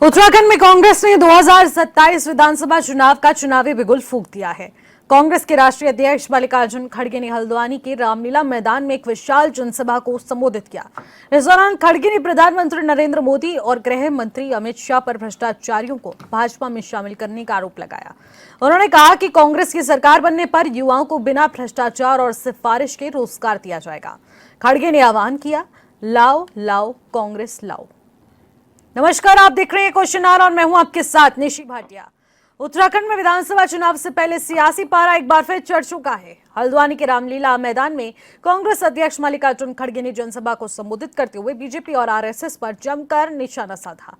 उत्तराखंड में कांग्रेस ने 2027 विधानसभा चुनाव का चुनावी बिगुल फूंक दिया है। कांग्रेस के राष्ट्रीय अध्यक्ष मल्लिकार्जुन खड़गे ने हल्द्वानी के रामलीला मैदान में एक विशाल जनसभा को संबोधित किया। इस दौरान खड़गे ने प्रधानमंत्री नरेंद्र मोदी और गृह मंत्री अमित शाह पर भ्रष्टाचारियों को भाजपा में शामिल करने का आरोप लगाया। उन्होंने कहा कि कांग्रेस की सरकार बनने पर युवाओं को बिना भ्रष्टाचार और सिफारिश के रोजगार दिया जाएगा। खड़गे ने आह्वान किया, लाओ लाओ कांग्रेस लाओ। नमस्कार, आप देख रहे हैं क्वेश्चन आवर और मैं हूं आपके साथ निशी भाटिया। उत्तराखंड में विधानसभा चुनाव से पहले सियासी पारा एक बार फिर चढ़ चुका है। हल्द्वानी के रामलीला मैदान में कांग्रेस अध्यक्ष मल्लिकार्जुन खड़गे ने जनसभा को संबोधित करते हुए बीजेपी और आरएसएस पर जमकर निशाना साधा।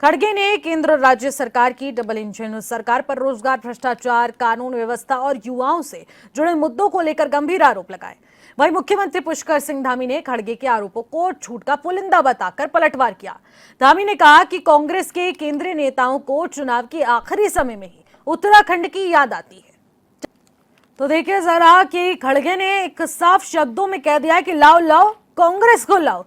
खड़गे ने केंद्र और राज्य सरकार की डबल इंजन सरकार पर रोजगार, भ्रष्टाचार, कानून व्यवस्था और युवाओं से जुड़े मुद्दों को लेकर गंभीर आरोप लगाए। वहीं मुख्यमंत्री पुष्कर सिंह धामी ने खड़गे के आरोपों को झूठ का पुलिंदा बताकर पलटवार किया। धामी ने कहा कि कांग्रेस के केंद्रीय नेताओं को चुनाव के आखिरी समय में ही उत्तराखंड की याद आती है। तो देखिए जरा कि खड़गे ने एक साफ शब्दों में कह दिया कि लाओ लाओ कांग्रेस को लाओ,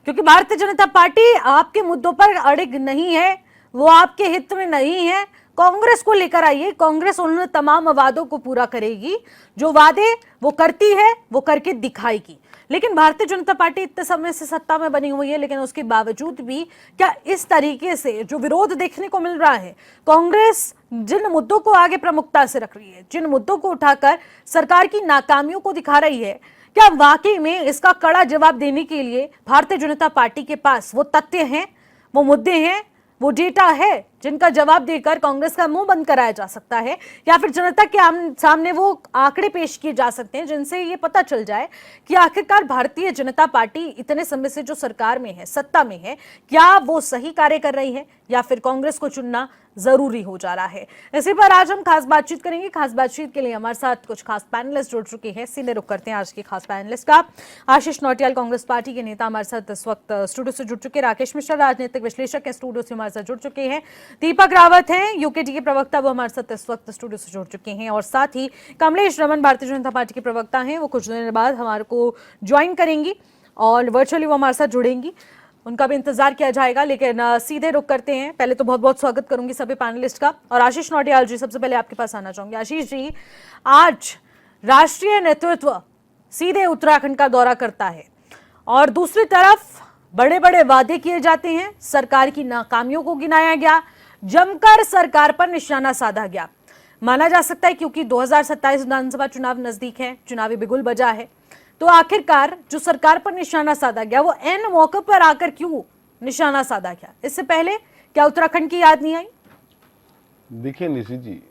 क्योंकि भारतीय जनता पार्टी आपके मुद्दों पर अड़िग नहीं है, वो आपके हित में नहीं है। कांग्रेस को लेकर आइए, कांग्रेस उन्होंने तमाम वादों को पूरा करेगी, जो वादे वो करती है वो करके दिखाएगी। लेकिन भारतीय जनता पार्टी इतने समय से सत्ता में बनी हुई है, लेकिन उसके बावजूद भी क्या इस तरीके से जो विरोध देखने को मिल रहा है, कांग्रेस जिन मुद्दों को आगे प्रमुखता से रख रही है, जिन मुद्दों को उठाकर सरकार की नाकामियों को दिखा रही है, क्या वाकई में इसका कड़ा जवाब देने के लिए भारतीय जनता पार्टी के पास वो तथ्य हैं, वो मुद्दे हैं, वो डेटा है जिनका जवाब देकर कांग्रेस का मुंह बंद कराया जा सकता है, या फिर जनता के सामने वो आंकड़े पेश किए जा सकते हैं जिनसे ये पता चल जाए कि आखिरकार भारतीय जनता पार्टी इतने समय से जो सरकार में है, सत्ता में है, क्या वो सही कार्य कर रही है या फिर कांग्रेस को चुनना जरूरी हो जा रहा है। इसी पर आज हम खास बातचीत करेंगे। खास बातचीत के लिए हमारे साथ कुछ खास पैनलिस्ट जुड़ चुके हैं। सीधे रुख करते हैं आज के खास पैनलिस्ट का। आशीष नौटियाल कांग्रेस पार्टी के नेता हमारे साथ इस वक्त स्टूडियो से जुड़ चुके हैं। राकेश मिश्रा राजनीतिक विश्लेषक है, स्टूडियो से हमारे साथ जुड़ चुके हैं। दीपक रावत हैं यूकेटी के प्रवक्ता, वो हमारे साथ इस वक्त स्टूडियो से जुड़ चुके हैं। और साथ ही कमलेश रमन भारतीय जनता पार्टी के प्रवक्ता हैं, वो कुछ दिनों बाद हमारे को ज्वाइन करेंगी और वर्चुअली वो हमारे साथ जुड़ेंगी, उनका भी इंतजार किया जाएगा। लेकिन सीधे रुख करते हैं। पहले तो बहुत बहुत स्वागत करूंगी सभी पैनलिस्ट का। और आशीष नौटियाल जी, सबसे पहले आपके पास आना चाहूंगी। आशीष जी, आज राष्ट्रीय नेतृत्व सीधे उत्तराखंड का दौरा करता है और दूसरी तरफ बड़े बड़े वादे किए जाते हैं, सरकार की नाकामियों को गिनाया गया, जमकर सरकार पर निशाना साधा गया। माना जा सकता है क्योंकि 2027 विधानसभा चुनाव नजदीक है, चुनावी बिगुल बजा है, तो आखिरकार जो सरकार पर निशाना साधा गया वो एन मौके पर आकर क्यों निशाना साधा गया? इससे पहले क्या उत्तराखंड की याद नहीं आई? देखिए निशी जी,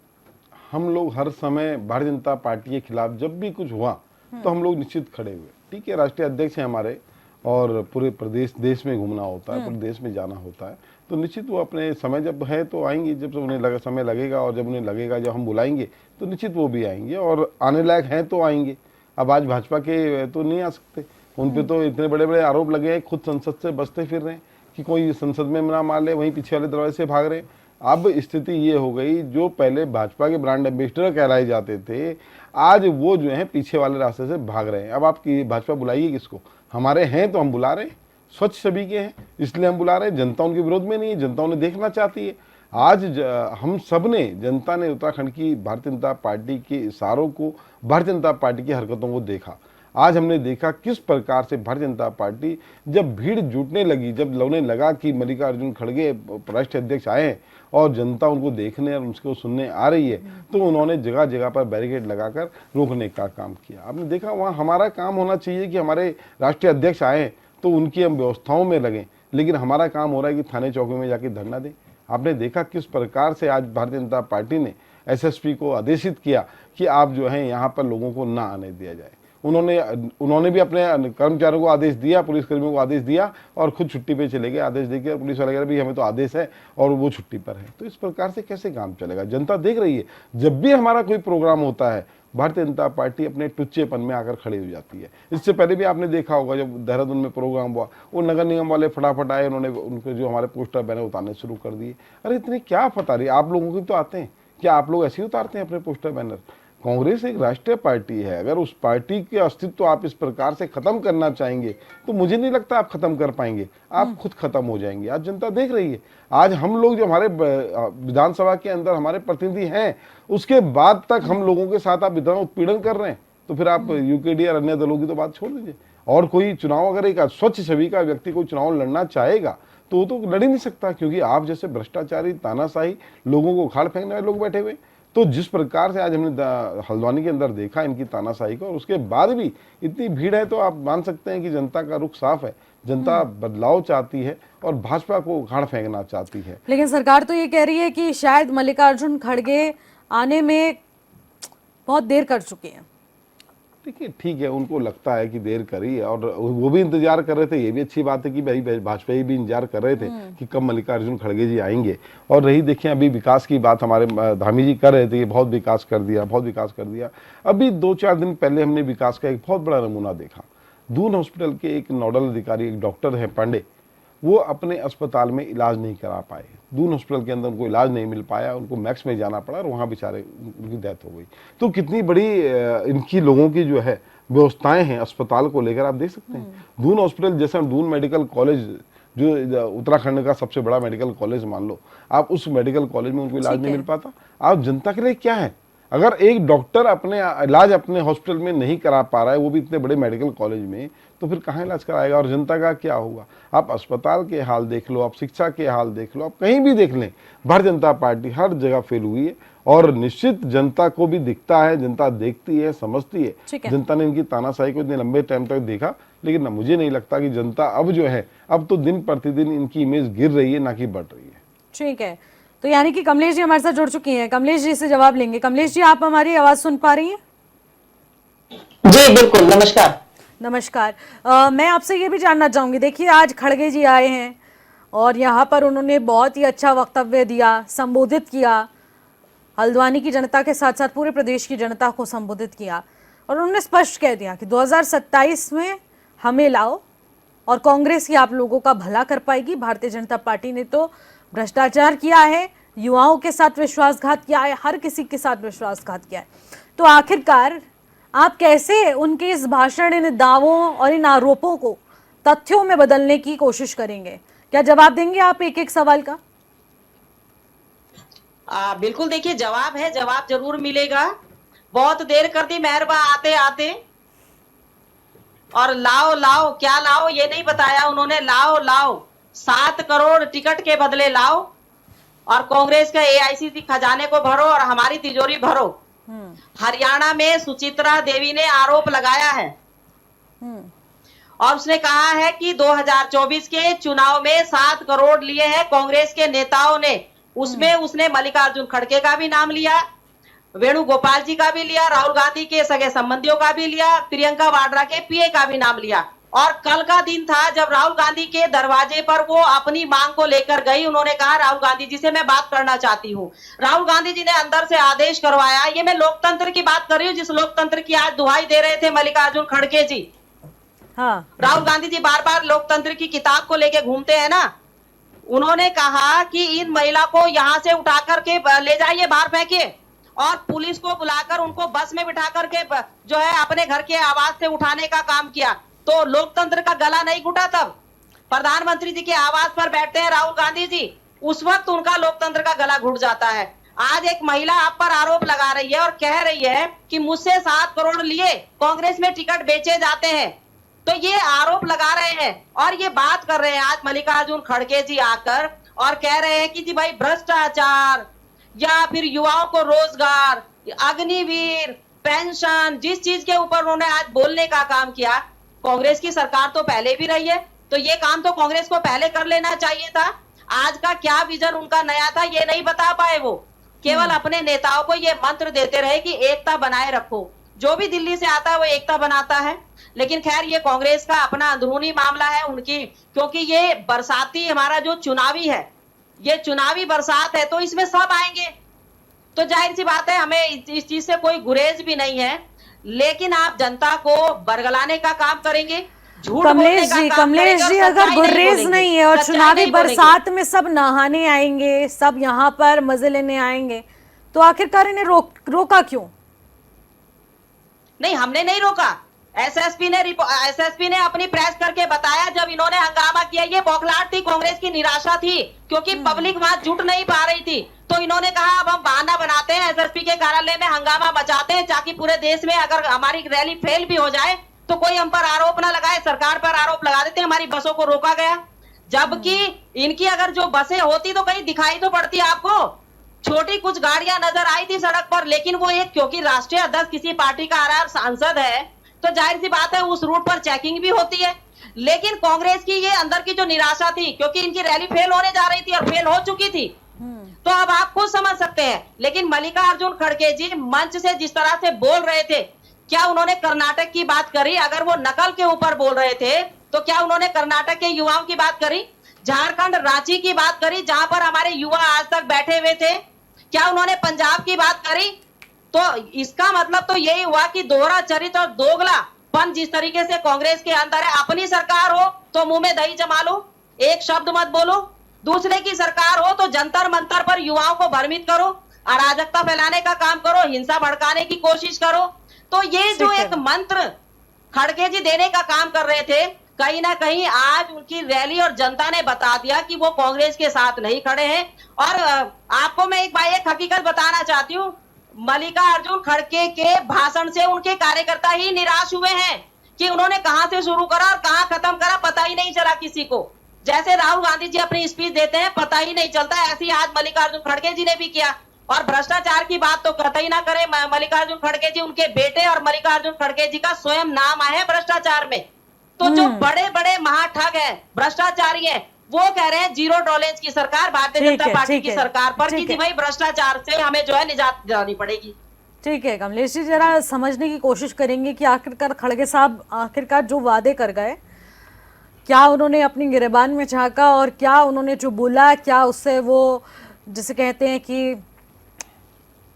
हम लोग हर समय भारतीय जनता पार्टी के खिलाफ जब भी कुछ हुआ तो हम लोग निश्चित खड़े हुए। ठीक है, राष्ट्रीय अध्यक्ष हैं हमारे और पूरे प्रदेश देश में घूमना होता है, पूरे देश में जाना होता है, तो निश्चित वो अपने समय जब है तो आएंगे, जब उन्हें समय लगेगा और जब उन्हें लगेगा, जब हम बुलाएंगे तो निश्चित वो भी आएंगे और आने लायक हैं तो आएंगे। अब आज भाजपा के तो नहीं आ सकते, उन पे तो इतने बड़े बड़े आरोप लगे हैं, खुद संसद से बचते फिर रहे हैं कि कोई संसद में ना मार ले, वहीं पीछे वाले दरवाजे से भाग रहे हैं। अब स्थिति ये हो गई, जो पहले भाजपा के ब्रांड एम्बेसडर कहलाए जाते थे, आज वो जो है पीछे वाले रास्ते से भाग रहे हैं। अब आप भाजपा बुलाइए किसको? हमारे हैं तो हम बुला रहे हैं, स्वच्छ छवि के हैं इसलिए हम बुला रहे हैं। जनता उनके विरोध में नहीं है, जनता उन्हें देखना चाहती है। आज हम सब ने, जनता ने उत्तराखंड की भारतीय जनता पार्टी के इशारों को, भारतीय जनता पार्टी की हरकतों को देखा। आज हमने देखा किस प्रकार से भारतीय जनता पार्टी जब भीड़ जुटने लगी, जब उन्हें लगा कि मल्लिकार्जुन खड़गे राष्ट्रीय अध्यक्ष आए और जनता उनको देखने और उनको सुनने आ रही है, तो उन्होंने जगह जगह पर बैरिकेड लगाकर रोकने का काम किया। आपने देखा वहाँ हमारा काम होना चाहिए कि हमारे राष्ट्रीय अध्यक्ष आए तो उनकी हम व्यवस्थाओं में लगें, लेकिन हमारा काम हो रहा है कि थाने चौकी में जाके धरना दें। आपने देखा किस प्रकार से आज भारतीय जनता पार्टी ने एसएसपी को आदेशित किया कि आप जो है यहाँ पर लोगों को ना आने दिया जाए। उन्होंने भी अपने कर्मचारियों को आदेश दिया, पुलिसकर्मियों को आदेश दिया और खुद छुट्टी पे चले गए आदेश देकर। पुलिस वाले कह रहे भी हमें तो आदेश है और वो छुट्टी पर है। तो इस प्रकार से कैसे काम चलेगा? जनता देख रही है। जब भी हमारा कोई प्रोग्राम होता है, भारतीय जनता पार्टी अपने टुच्चेपन में आकर खड़ी हो जाती है। इससे पहले भी आपने देखा होगा, जब देहरादून में प्रोग्राम हुआ, वो नगर निगम वाले फटाफट आए, उन्होंने उनके जो हमारे पोस्टर बैनर उतारने शुरू कर दिए। अरे इतने क्या फटा रही, आप लोगों की तो आते हैं, क्या आप लोग ऐसे ही उतारते हैं अपने पोस्टर बैनर? कांग्रेस एक राष्ट्रीय पार्टी है। अगर उस पार्टी के अस्तित्व आप इस प्रकार से खत्म करना चाहेंगे तो मुझे नहीं लगता आप खत्म कर पाएंगे, आप खुद खत्म हो जाएंगे। आज जनता देख रही है। आज हम लोग जो हमारे विधानसभा के अंदर हमारे प्रतिनिधि हैं, उसके बाद तक हम लोगों के साथ आप इतना उत्पीड़न कर रहे हैं, तो फिर आप यूकेडी और अन्य दलों की तो बात छोड़ दीजिए। और कोई चुनाव, अगर एक स्वच्छ छवि का व्यक्ति कोई चुनाव लड़ना चाहेगा तो वो तो लड़ ही नहीं सकता, क्योंकि आप जैसे भ्रष्टाचारी, तानाशाही, लोगों को उखाड़ फेंकने वाले लोग बैठे हुए। तो जिस प्रकार से आज हमने हल्द्वानी के अंदर देखा इनकी तानाशाही को, और उसके बाद भी इतनी भीड़ है, तो आप मान सकते हैं कि जनता का रुख साफ है। जनता बदलाव चाहती है और भाजपा को उखाड़ फेंकना चाहती है। लेकिन सरकार तो ये कह रही है कि शायद मल्लिकार्जुन खड़गे आने में बहुत देर कर चुके हैं। देखिए, ठीक है, उनको लगता है कि देर करी, और वो भी इंतजार कर रहे थे। ये भी अच्छी बात है कि भाई भाजपा भी इंतजार कर रहे थे कि कब मल्लिकार्जुन खड़गे जी आएंगे। और रही देखिए अभी विकास की बात, हमारे धामी जी कर रहे थे, बहुत विकास कर दिया, बहुत विकास कर दिया। अभी 2-4 दिन पहले हमने विकास का एक बहुत बड़ा नमूना देखा। दून हॉस्पिटल के एक नोडल अधिकारी, एक डॉक्टर है पांडे, वो अपने अस्पताल में इलाज नहीं करा पाए। दून हॉस्पिटल के अंदर उनको इलाज नहीं मिल पाया, उनको मैक्स में जाना पड़ा और वहाँ बेचारे उनकी डेथ हो गई। तो कितनी बड़ी इनकी लोगों की जो है व्यवस्थाएं हैं अस्पताल को लेकर, आप देख सकते हैं। दून हॉस्पिटल जैसा दून मेडिकल कॉलेज, जो उत्तराखंड का सबसे बड़ा मेडिकल कॉलेज मान लो, आप उस मेडिकल कॉलेज में उनको इलाज नहीं मिल पाता। आप जनता के लिए क्या है? अगर एक डॉक्टर अपने इलाज अपने हॉस्पिटल में नहीं करा पा रहा है, वो भी इतने बड़े मेडिकल कॉलेज में, तो फिर कहाँ इलाज कराएगा? और जनता का क्या होगा? आप अस्पताल के हाल देख लो, आप शिक्षा के हाल देख लो, आप कहीं भी देख लें, भारतीय जनता पार्टी हर जगह फेल हुई है। और निश्चित जनता को भी दिखता है, जनता देखती है, समझती है। जनता ने इनकी तानाशाही को इतने लंबे टाइम तक देखा, लेकिन ना, मुझे नहीं लगता कि जनता अब जो है, अब तो दिन प्रतिदिन इनकी इमेज गिर रही है, ना कि बढ़ रही है। ठीक है, तो यानी कि कमलेश जी हमारे साथ जुड़ चुकी हैं। कमलेश जी से जवाब लेंगे। कमलेश जी, आप हमारी आवाज सुन पा रही हैं? जी बिल्कुल, नमस्कार। नमस्कार। मैं आपसे ये भी जानना चाहूंगी, देखिए आज खड़गे जी आए हैं और यहाँ पर उन्होंने बहुत ही अच्छा वक्तव्य दिया, संबोधित किया, हल्द्वानी की जनता के साथ साथ पूरे प्रदेश की जनता को संबोधित किया, और उन्होंने स्पष्ट कह दिया कि 2027 में हमें लाओ और कांग्रेस ही आप लोगों का भला कर पाएगी। भारतीय जनता पार्टी ने तो भ्रष्टाचार किया है, युवाओं के साथ विश्वासघात किया है, हर किसी के साथ विश्वासघात किया है। तो आखिरकार आप कैसे उनके इस भाषण, इन दावों और इन आरोपों को तथ्यों में बदलने की कोशिश करेंगे? क्या जवाब देंगे आप एक एक सवाल का? बिल्कुल, देखिए जवाब है, जवाब जरूर मिलेगा। बहुत देर कर दी मेहरबा आते आते, और लाओ लाओ क्या लाओ ये नहीं बताया उन्होंने। लाओ लाओ 7 करोड़ टिकट के बदले लाओ, और कांग्रेस के एआईसीसी खजाने को भरो और हमारी तिजोरी भरो। हरियाणा में सुचित्रा देवी ने आरोप लगाया है और उसने कहा है कि 2024 के चुनाव में 7 करोड़ लिए हैं कांग्रेस के नेताओं ने। उसमें उसने मल्लिकार्जुन खड़गे का भी नाम लिया, वेणुगोपाल जी का भी लिया, राहुल गांधी के सगे संबंधियों का भी लिया, प्रियंका वाड्रा के पीए का भी नाम लिया। और कल का दिन था जब राहुल गांधी के दरवाजे पर वो अपनी मांग को लेकर गई। उन्होंने कहा राहुल गांधी जी से मैं बात करना चाहती हूँ। राहुल गांधी जी ने अंदर से आदेश करवाया। ये मैं लोकतंत्र की बात कर रही हूँ, जिस लोकतंत्र की आज दुहाई दे रहे थे मल्लिकार्जुन खड़गे जी। हाँ, राहुल गांधी जी बार बार लोकतंत्र की किताब को लेके घूमते हैं ना। उन्होंने कहा कि इन महिला को यहाँ से उठा करके ले जाइए, बाहर फेंकिए, और पुलिस को बुलाकर उनको बस में बिठा करके जो है अपने घर के आवास से उठाने का काम किया। तो लोकतंत्र का गला नहीं घुटा? तब प्रधानमंत्री जी के आवास पर बैठते हैं राहुल गांधी जी, उस वक्त उनका लोकतंत्र का गला घुट जाता है। आज एक महिला आप पर आरोप लगा रही है और कह रही है कि मुझसे 7 करोड़ लिए कांग्रेस में टिकट बेचे जाते हैं। तो ये आरोप लगा रहे हैं और ये बात कर रहे हैं आज मल्लिकार्जुन खड़गे जी आकर, और कह रहे हैं कि जी भाई भ्रष्टाचार या फिर युवाओं को रोजगार, अग्निवीर, पेंशन, जिस चीज के ऊपर उन्होंने आज बोलने का काम किया। कांग्रेस की सरकार तो पहले भी रही है, तो ये काम तो कांग्रेस को पहले कर लेना चाहिए था। आज का क्या विजन उनका नया था ये नहीं बता पाए। वो केवल अपने नेताओं को ये मंत्र देते रहे कि एकता बनाए रखो। जो भी दिल्ली से आता है वो एकता बनाता है, लेकिन खैर ये कांग्रेस का अपना अंदरूनी मामला है उनकी, क्योंकि ये बरसाती हमारा जो चुनावी है, ये चुनावी बरसात है, तो इसमें सब आएंगे। तो जाहिर सी बात है हमें इस चीज से कोई गुरेज भी नहीं है, लेकिन आप जनता को बरगलाने का काम करेंगे, झूठ बोलने का काम करेंगे। अगर गुरेज नहीं है और चुनावी बरसात में सब नहाने आएंगे, सब यहाँ पर मजे लेने आएंगे, तो आखिरकार इन्हें रोका क्यों? नहीं, हमने नहीं रोका। एसएसपी ने अपनी प्रेस करके बताया, जब इन्होंने हंगामा किया, ये बौखलाहट थी, कांग्रेस की निराशा थी, क्योंकि पब्लिक वहां जुट नहीं पा रही थी। तो इन्होंने कहा अब हम बहाना बनाते हैं, एसएसपी के कार्यालय में हंगामा मचाते हैं, ताकि पूरे देश में अगर हमारी रैली फेल भी हो जाए तो कोई हम पर आरोप ना लगाए, सरकार पर आरोप लगा देते हमारी बसों को रोका गया। जबकि इनकी अगर जो बसें होती तो कहीं दिखाई तो पड़ती आपको, छोटी कुछ गाड़ियां नजर आई थी सड़क पर, लेकिन वो एक, क्योंकि राष्ट्रीय अध्यक्ष किसी पार्टी का आ रहा है, सांसद है, तो जाहिर सी बात है उस रूट पर चेकिंग भी होती है। लेकिन कांग्रेस की ये अंदर की जो निराशा थी, क्योंकि इनकी रैली फेल होने जा रही थी और फेल हो चुकी थी, तो अब आप खुद समझ सकते हैं। लेकिन मल्लिकार्जुन खड़गे जी मंच से जिस तरह से बोल रहे थे, क्या उन्होंने कर्नाटक की बात करी? अगर वो नकल के ऊपर बोल रहे थे तो क्या उन्होंने कर्नाटक के युवाओं की बात करी, झारखंड रांची की बात करी जहां पर हमारे युवा आज तक बैठे हुए थे? क्या उन्होंने पंजाब की बात करी? तो इसका मतलब तो यही हुआ कि दोहरा चरित्र और दोगलापन जिस तरीके से कांग्रेस के अंदर है, अपनी सरकार हो तो मुंह में दही जमा लो, एक शब्द मत बोलो, दूसरे की सरकार हो तो जंतर मंतर पर युवाओं को भ्रमित करो, अराजकता फैलाने का काम करो, हिंसा भड़काने की कोशिश करो। तो ये जो एक मंत्र खड़गे जी देने का काम कर रहे थे, कहीं ना कहीं आज उनकी रैली और जनता ने बता दिया कि वो कांग्रेस के साथ नहीं खड़े हैं। और आपको मैं एक हकीकत बताना चाहती हूँ, मल्लिकार्जुन खड़गे के भाषण से उनके कार्यकर्ता ही निराश हुए हैं कि उन्होंने कहां से शुरू करा और कहां खत्म करा, पता ही नहीं चला किसी को। जैसे राहुल गांधी जी अपनी स्पीच देते हैं, पता ही नहीं चलता, ऐसे ही आज मल्लिकार्जुन खड़गे जी ने भी किया। और भ्रष्टाचार की बात तो कतई ना करें मल्लिकार्जुन खड़गे जी, उनके बेटे और मल्लिकार्जुन खड़गे जी का स्वयं नाम आया है भ्रष्टाचार में। तो जो बड़े बड़े महाठग है, भ्रष्टाचारी है, वो कह रहे हैं जीरो टॉलरेंस की सरकार, भारतीय जनता पार्टी की सरकार पर, कि भाई भ्रष्टाचार से हमें जो है निजात दिलानी पड़ेगी। ठीक है कमलेश जी, जरा समझने की कोशिश करेंगे कि आखिरकार खड़गे साहब आखिरकार जो वादे कर गए, क्या उन्होंने अपनी गिरेबान में झांका और क्या उन्होंने जो बोला, क्या उससे वो जिसे कहते हैं कि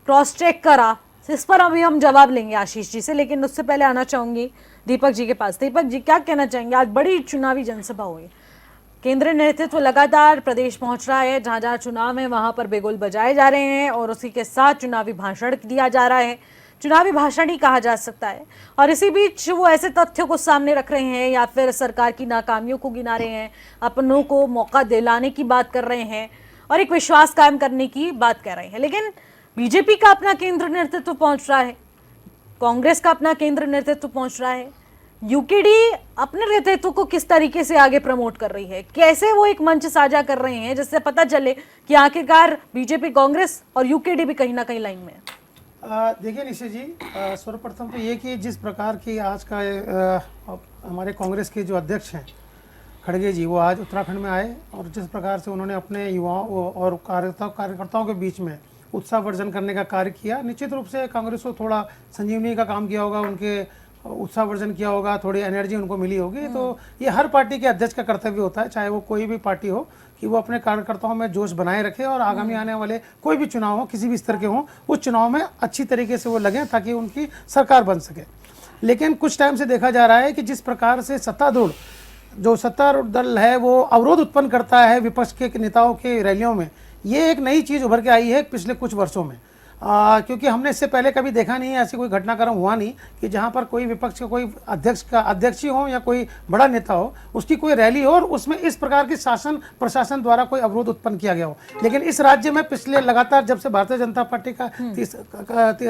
क्रॉस चेक करा? इस पर अभी हम जवाब लेंगे आशीष जी से, लेकिन उससे पहले आना चाहूंगी दीपक जी के पास। दीपक जी, क्या कहना चाहेंगे? आज बड़ी चुनावी जनसभा हुई, केंद्रीय नेतृत्व लगातार प्रदेश पहुंच रहा है, जहां जहां चुनाव है वहां पर बेगुल बजाए जा रहे हैं और उसी के साथ चुनावी भाषण दिया जा रहा है। चुनावी भाषण ही कहा जा सकता है, और इसी बीच वो ऐसे तथ्यों को सामने रख रहे हैं या फिर सरकार की नाकामियों को गिना रहे हैं, अपनों को मौका दिलाने की बात कर रहे हैं और एक विश्वास कायम करने की बात कर रहे हैं। लेकिन बीजेपी का अपना केंद्र नेतृत्व पहुंच रहा है, कांग्रेस का अपना केंद्र नेतृत्व पहुंच रहा है, यूकेडी अपने नेतृत्व को किस तरीके से आगे प्रमोट कर रही है, कैसे वो एक मंच साझा कर रहे हैं जिससे पता चले कि आखिरकार बीजेपी, कांग्रेस और यूकेडी भी कहीं ना कहीं लाइन में है। देखिए निशा जी, सर्वप्रथम तो ये कि जिस प्रकार की आज का हमारे कांग्रेस के जो अध्यक्ष हैं खड़गे जी, वो आज उत्तराखंड में आए और जिस प्रकार से उन्होंने अपने युवाओं और कार्यकर्ताओं के बीच में उत्साहवर्धन करने का कार्य किया, निश्चित रूप से कांग्रेस को थोड़ा संजीवनी का काम किया होगा, उनके उत्साहवर्धन किया होगा, थोड़ी एनर्जी उनको मिली होगी। तो ये हर पार्टी के अध्यक्ष का कर्तव्य होता है, चाहे वो कोई भी पार्टी हो, कि वो अपने कार्यकर्ताओं में जोश बनाए रखे और आगामी आने वाले कोई भी चुनाव हो, किसी भी स्तर के हों, उस चुनाव में अच्छी तरीके से वो लगें ताकि उनकी सरकार बन सके। लेकिन कुछ टाइम से देखा जा रहा है कि जिस प्रकार से सत्तारूढ़ जो सत्तारूढ़ दल है वो अवरोध उत्पन्न करता है विपक्ष के नेताओं के रैलियों में, ये एक नई चीज़ उभर के आई है पिछले कुछ वर्षों में। क्योंकि हमने इससे पहले कभी देखा नहीं है, ऐसी कोई घटनाक्रम हुआ नहीं कि जहां पर कोई विपक्ष का कोई अध्यक्ष ही हो या कोई बड़ा नेता हो, उसकी कोई रैली हो और उसमें इस प्रकार की शासन प्रशासन द्वारा कोई अवरोध उत्पन्न किया गया हो। लेकिन इस राज्य में पिछले लगातार जब से भारतीय जनता पार्टी का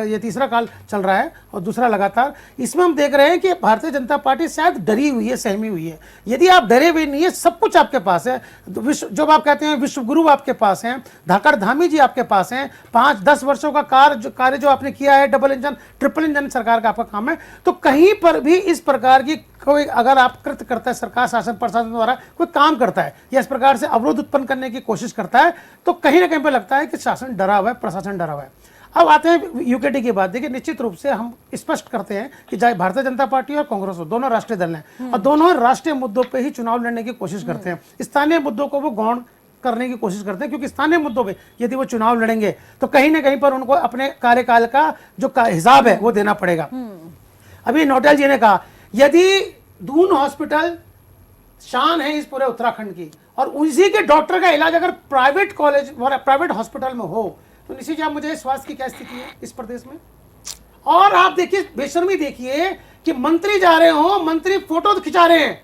ये तीसरा काल चल रहा है और दूसरा लगातार, इसमें हम देख रहे हैं कि भारतीय जनता पार्टी शायद डरी हुई है, सहमी हुई है। यदि आप डरे हुए नहीं है, सब कुछ आपके पास है, जो आप कहते हैं विश्वगुरु आपके पास हैं, धाकड़ धामी जी आपके पास हैं, 5-10 वर्षों कार्य जो आपने किया है, डबल इंजन ट्रिपल इंजन सरकार का आपका काम है, तो कहीं पर भी इस प्रकार की कोई अगर आप कृत्य करता है, सरकार शासन प्रशासन द्वारा कोई काम करता है या इस प्रकार से अवरोध उत्पन्न करने की कोशिश करता है, तो कहीं ना कहीं पर लगता है कि शासन डरा हुआ है, प्रशासन डरा हुआ है। अब आते हैं यूकेडी की बात। देखिए, निश्चित रूप से हम स्पष्ट करते हैं कि चाहे भारतीय जनता पार्टी और कांग्रेस हो, दोनों राष्ट्रीय दल हैं और दोनों राष्ट्रीय मुद्दों पर ही चुनाव लड़ने की कोशिश करते हैं। स्थानीय मुद्दों को वो गौण करने की कोशिश करते हैं, क्योंकि स्थानीय मुद्दों पे यदि वो चुनाव लड़ेंगे तो कहीं ना कहीं पर उनको अपने कार्यकाल का जो हिसाब है वो देना पड़ेगा। अभी नोटियाल जी ने कहा, यदि दून हॉस्पिटल शान है इस पूरे उत्तराखंड की और उसी के डॉक्टर का इलाज अगर प्राइवेट कॉलेज प्राइवेट हॉस्पिटल में हो, तो निश्चित जी आप मुझे स्वास्थ्य की क्या स्थिति है इस प्रदेश में? और आप देखिए बेशर्मी देखिए कि मंत्री जा रहे हो, मंत्री फोटो खिंचा रहे हैं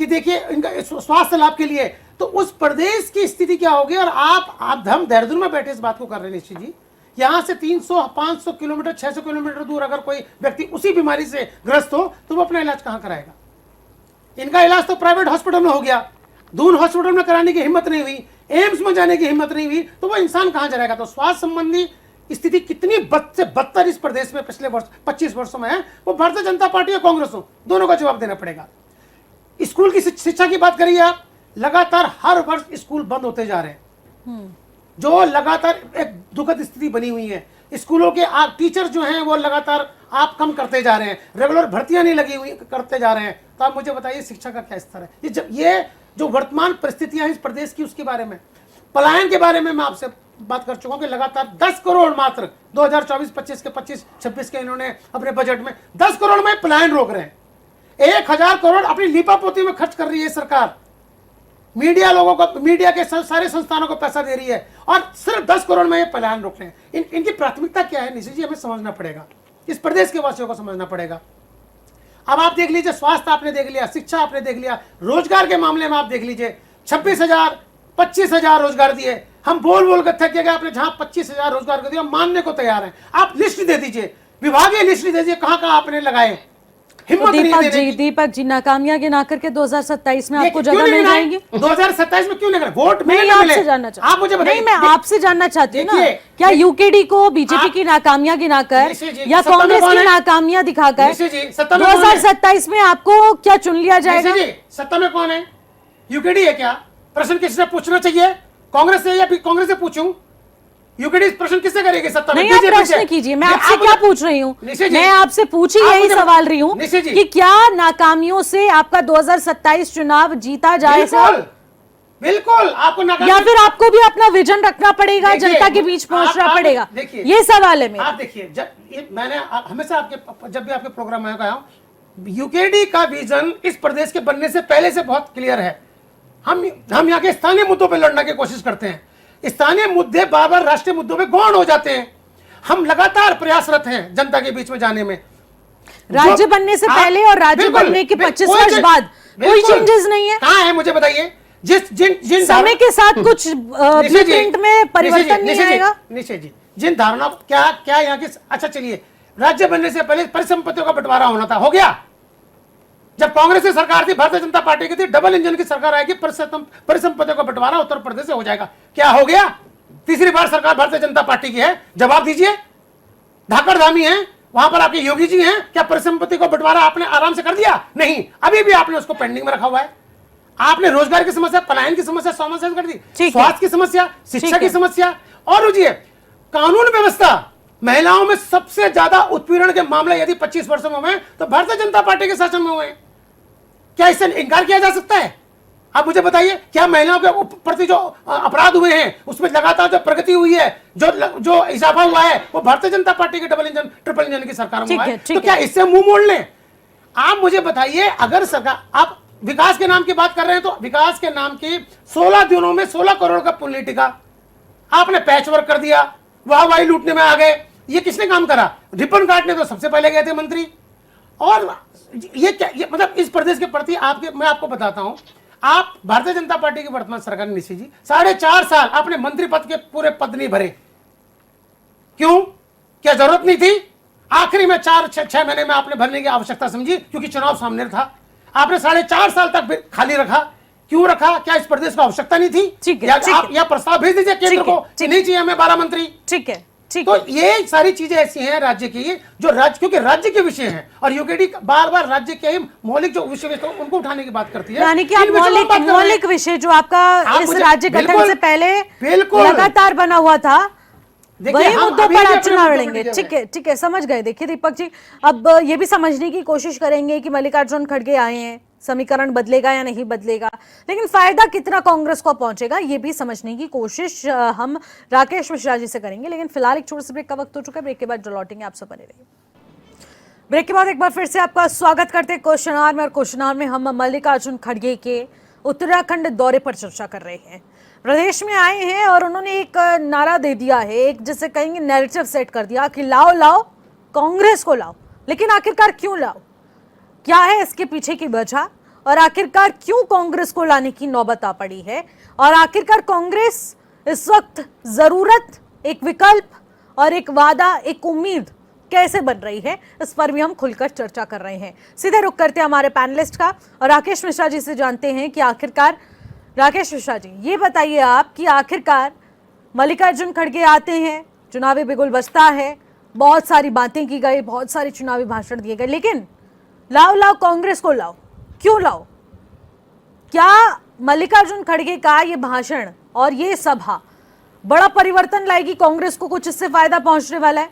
कि देखिए इनका स्वास्थ्य लाभ के लिए। तो उस प्रदेश की स्थिति क्या होगी? और आप हम देहरादून में बैठे इस बात को कर रहे हैं निश्चित जी, यहां से 300-500 किलोमीटर 600 किलोमीटर दूर अगर कोई व्यक्ति उसी बीमारी से ग्रस्त हो तो वो अपना इलाज कहां कराएगा? इनका इलाज तो प्राइवेट हॉस्पिटल में हो गया, दून हॉस्पिटल में कराने की हिम्मत नहीं हुई, एम्स में जाने की हिम्मत नहीं हुई, तो वो इंसान कहां जाएगा? तो स्वास्थ्य संबंधी स्थिति कितनी बद से बदतर इस प्रदेश में पिछले 25 वर्षों में है, वो भारतीय जनता पार्टी और कांग्रेस हो, दोनों का जवाब देना पड़ेगा। स्कूल की शिक्षा की बात करिए आप, लगातार हर वर्ष स्कूल बंद होते जा रहे हैं, जो लगातार एक दुखद स्थिति बनी हुई है। स्कूलों के आप टीचर जो हैं वो लगातार आप कम करते जा रहे हैं, रेगुलर भर्तियां नहीं लगी हुई करते जा रहे हैं। तो आप मुझे बताइए शिक्षा का क्या स्तर है? ये जो वर्तमान परिस्थितियां हैं इस प्रदेश की, उसके बारे में, पलायन के बारे में मैं आपसे बात कर चुका हूं कि लगातार 10 करोड़ मात्र 2024-25 के 25-26 के इन्होंने अपने बजट में 10 करोड़ में पलायन रोक रहे हैं। 1000 करोड़ अपनी लीपापोती में खर्च कर रही है सरकार, मीडिया लोगों को, मीडिया के सारे संस्थानों को पैसा दे रही है, और सिर्फ 10 करोड़ में ये पलायन रोक रहे हैं। इनकी प्राथमिकता क्या है निशा जी? हमें समझना पड़ेगा, इस प्रदेश के वासियों को समझना पड़ेगा। अब आप देख लीजिए, स्वास्थ्य आपने देख लिया, शिक्षा आपने देख लिया, रोजगार के मामले में आप देख लीजिए, 26,000 25,000 रोजगार दिए। हम बोल बोल कर थक गए, आपने जहां 25,000 रोजगार कर दिया, मानने को तैयार हैं। आप लिस्ट दे दीजिए, विभागीय लिस्ट दे दीजिए, कहां कहां आपने लगाए। तो दीपक जी नाकामियां गिना करके 2027 में आपको जगह मिल जाएगी? 2027 में क्यों नहीं? वोट मैं आपसे जानना चाहती हूँ, आप मुझे बताइए। नहीं, मैं आपसे जानना चाहती हूँ ना, क्या यूकेडी को बीजेपी की नाकामियां गिनाकर या कांग्रेस की नाकामियां दिखाकर 2027 में आपको क्या चुन लिया जाएगा? सत्ता में कौन है? यूकेडी है क्या? प्रश्न किससे पूछना चाहिए? कांग्रेस से या कांग्रेस से पूछूं? यूकेडी प्रश्न किससे करेगी सत्ता में? नहीं, आप प्रश्न कीजिए, मैं आपसे क्या पूछ रही हूँ, मैं आपसे पूछी यही सवाल रही हूँ कि क्या नाकामियों से आपका 2027 चुनाव जीता जाएगा? बिल्कुल आपको या फिर आपको भी अपना विजन रखना पड़ेगा, जनता के बीच पहुंचना पड़ेगा? ये सवाल है मेरा। आप देखिए, मैंने हमेशा आपके जब भी आपके प्रोग्राम में कहा हूं, यूकेडी का विजन इस प्रदेश के बनने से पहले से बहुत क्लियर है। हम यहाँ के स्थानीय मुद्दों पर लड़ने की कोशिश करते हैं, स्थानीय मुद्दे बार बार राष्ट्रीय मुद्दों में गौण हो जाते हैं। हम लगातार प्रयासरत हैं जनता के बीच में जाने में। राज्य बनने से पहले और राज्य बनने के 25 वर्ष बाद कोई चेंजेस नहीं है। कहाँ है मुझे बताइए? जिन समय के साथ कुछ ब्लूप्रिंट में परिवर्तन नहीं आएगा। निश्चय जी, जिन धारणा क्या यहाँ की, अच्छा चलिए, राज्य बनने से पहले परिसंपत्तियों का बंटवारा होना था, हो गया। जब कांग्रेस की सरकार थी, भारतीय जनता पार्टी की थी, डबल इंजन की सरकार आएगी, परिसंपत्तियों का बंटवारा उत्तर प्रदेश से हो जाएगा। क्या हो गया? तीसरी बार सरकार भारतीय जनता पार्टी की है, जवाब दीजिए। धाकड़ धामी है, वहां पर आपके योगी जी हैं, क्या परिसंपत्ति को बंटवारा आपने आराम से कर दिया? नहीं, अभी भी आपने उसको पेंडिंग में रखा हुआ है। आपने रोजगार की समस्या, पलायन की समस्या समाधान कर दी, स्वास्थ्य की समस्या, शिक्षा की समस्या, और रुझिए कानून व्यवस्था, महिलाओं में सबसे ज्यादा उत्पीड़न के मामले यदि 25 वर्षों में हुए तो भारतीय जनता पार्टी के शासन में हुए। क्या इससे इनकार किया जा सकता है? आप मुझे बताइए, क्या महिलाओं के प्रति जो अपराध हुए हैं उसमें लगातार जो प्रगति हुई है, जो इजाफा हुआ है, वो भारतीय जनता पार्टी के डबल इंजन ट्रिपल इंजन की सरकार में हुआ है? तो क्या इससे मुंह मोड़ लें? आप मुझे बताइए, अगर सरकार, आप विकास के नाम की बात कर रहे हैं, तो विकास के नाम की 16 दिनों में 16 करोड़ का पुण्य टिका, आपने पैच वर्क कर दिया, वाहवाही लूटने में आ गए। ये किसने काम करा? रिबन काटने तो सबसे पहले गए थे मंत्री। और ये क्या, ये मतलब इस प्रदेश के प्रति मैं आपको बताता हूं, आप भारतीय जनता पार्टी की वर्तमान सरकार ने निश्चित जी 4.5 साल आपने मंत्री पद के पूरे पद नहीं भरे। क्यों? क्या जरूरत नहीं थी? आखिरी में 4-6 महीने में आपने भरने की आवश्यकता समझी, क्योंकि चुनाव सामने था। आपने 4.5 साल तक खाली रखा। क्यों रखा? क्या इस प्रदेश को आवश्यकता नहीं थी? आप यह प्रस्ताव भेज दीजिए केंद्र को, नहीं चाहिए हमें 12 मंत्री। ठीक है, तो ये सारी चीजें ऐसी हैं राज्य की, जो राज्य, क्योंकि राज्य के विषय हैं, और यूकेडी बार बार राज्य के मौलिक जो विषय उनको उठाने की बात करती है। यानी कि आप मौलिक विषय जो आपका इस राज्य गठन से पहले लगातार बना हुआ था, वही मुद्दों पर आप चुनाव लड़ेंगे। ठीक है, समझ गए। देखिए दीपक जी, अब ये भी समझने की कोशिश करेंगे कि मल्लिकार्जुन खड़गे आए हैं, समीकरण बदलेगा या नहीं बदलेगा, लेकिन फायदा कितना कांग्रेस को पहुंचेगा, ये भी समझने की कोशिश हम राकेश मिश्रा जी से करेंगे। लेकिन फिलहाल एक छोटे से ब्रेक का वक्त हो चुका है, ब्रेक के बाद जो लौटेंगे आप सब बने रहिए। ब्रेक के बाद एक बार फिर से आपका स्वागत करते हैं क्वेश्चन आवर में, और क्वेश्चन आवर में हम मल्लिकार्जुन खड़गे के उत्तराखंड दौरे पर चर्चा कर रहे हैं। प्रदेश में आए हैं और उन्होंने एक नारा दे दिया है, एक जिसे कहेंगे नैरेटिव सेट कर दिया कि लाओ लाओ कांग्रेस को लाओ, लेकिन आखिरकार क्यों लाओ? क्या है इसके पीछे की वजह, और आखिरकार क्यों कांग्रेस को लाने की नौबत आ पड़ी है, और आखिरकार कांग्रेस इस वक्त जरूरत, एक विकल्प और एक वादा, एक उम्मीद कैसे बन रही है, इस पर भी हम खुलकर चर्चा कर रहे हैं। सीधे रुख करते हैं हमारे पैनलिस्ट का और राकेश मिश्रा जी से जानते हैं कि आखिरकार, राकेश मिश्रा जी ये बताइए आप कि आखिरकार मल्लिकार्जुन खड़गे आते हैं, चुनावी बिगुल बजता है, बहुत सारी बातें की गई, बहुत सारे चुनावी भाषण दिए गए, लेकिन लाओ कांग्रेस को लाओ, क्यों लाओ? क्या मल्लिकार्जुन खड़गे का ये भाषण और ये सभा बड़ा परिवर्तन लाएगी कांग्रेस को, कुछ इससे फायदा पहुंचने वाला है?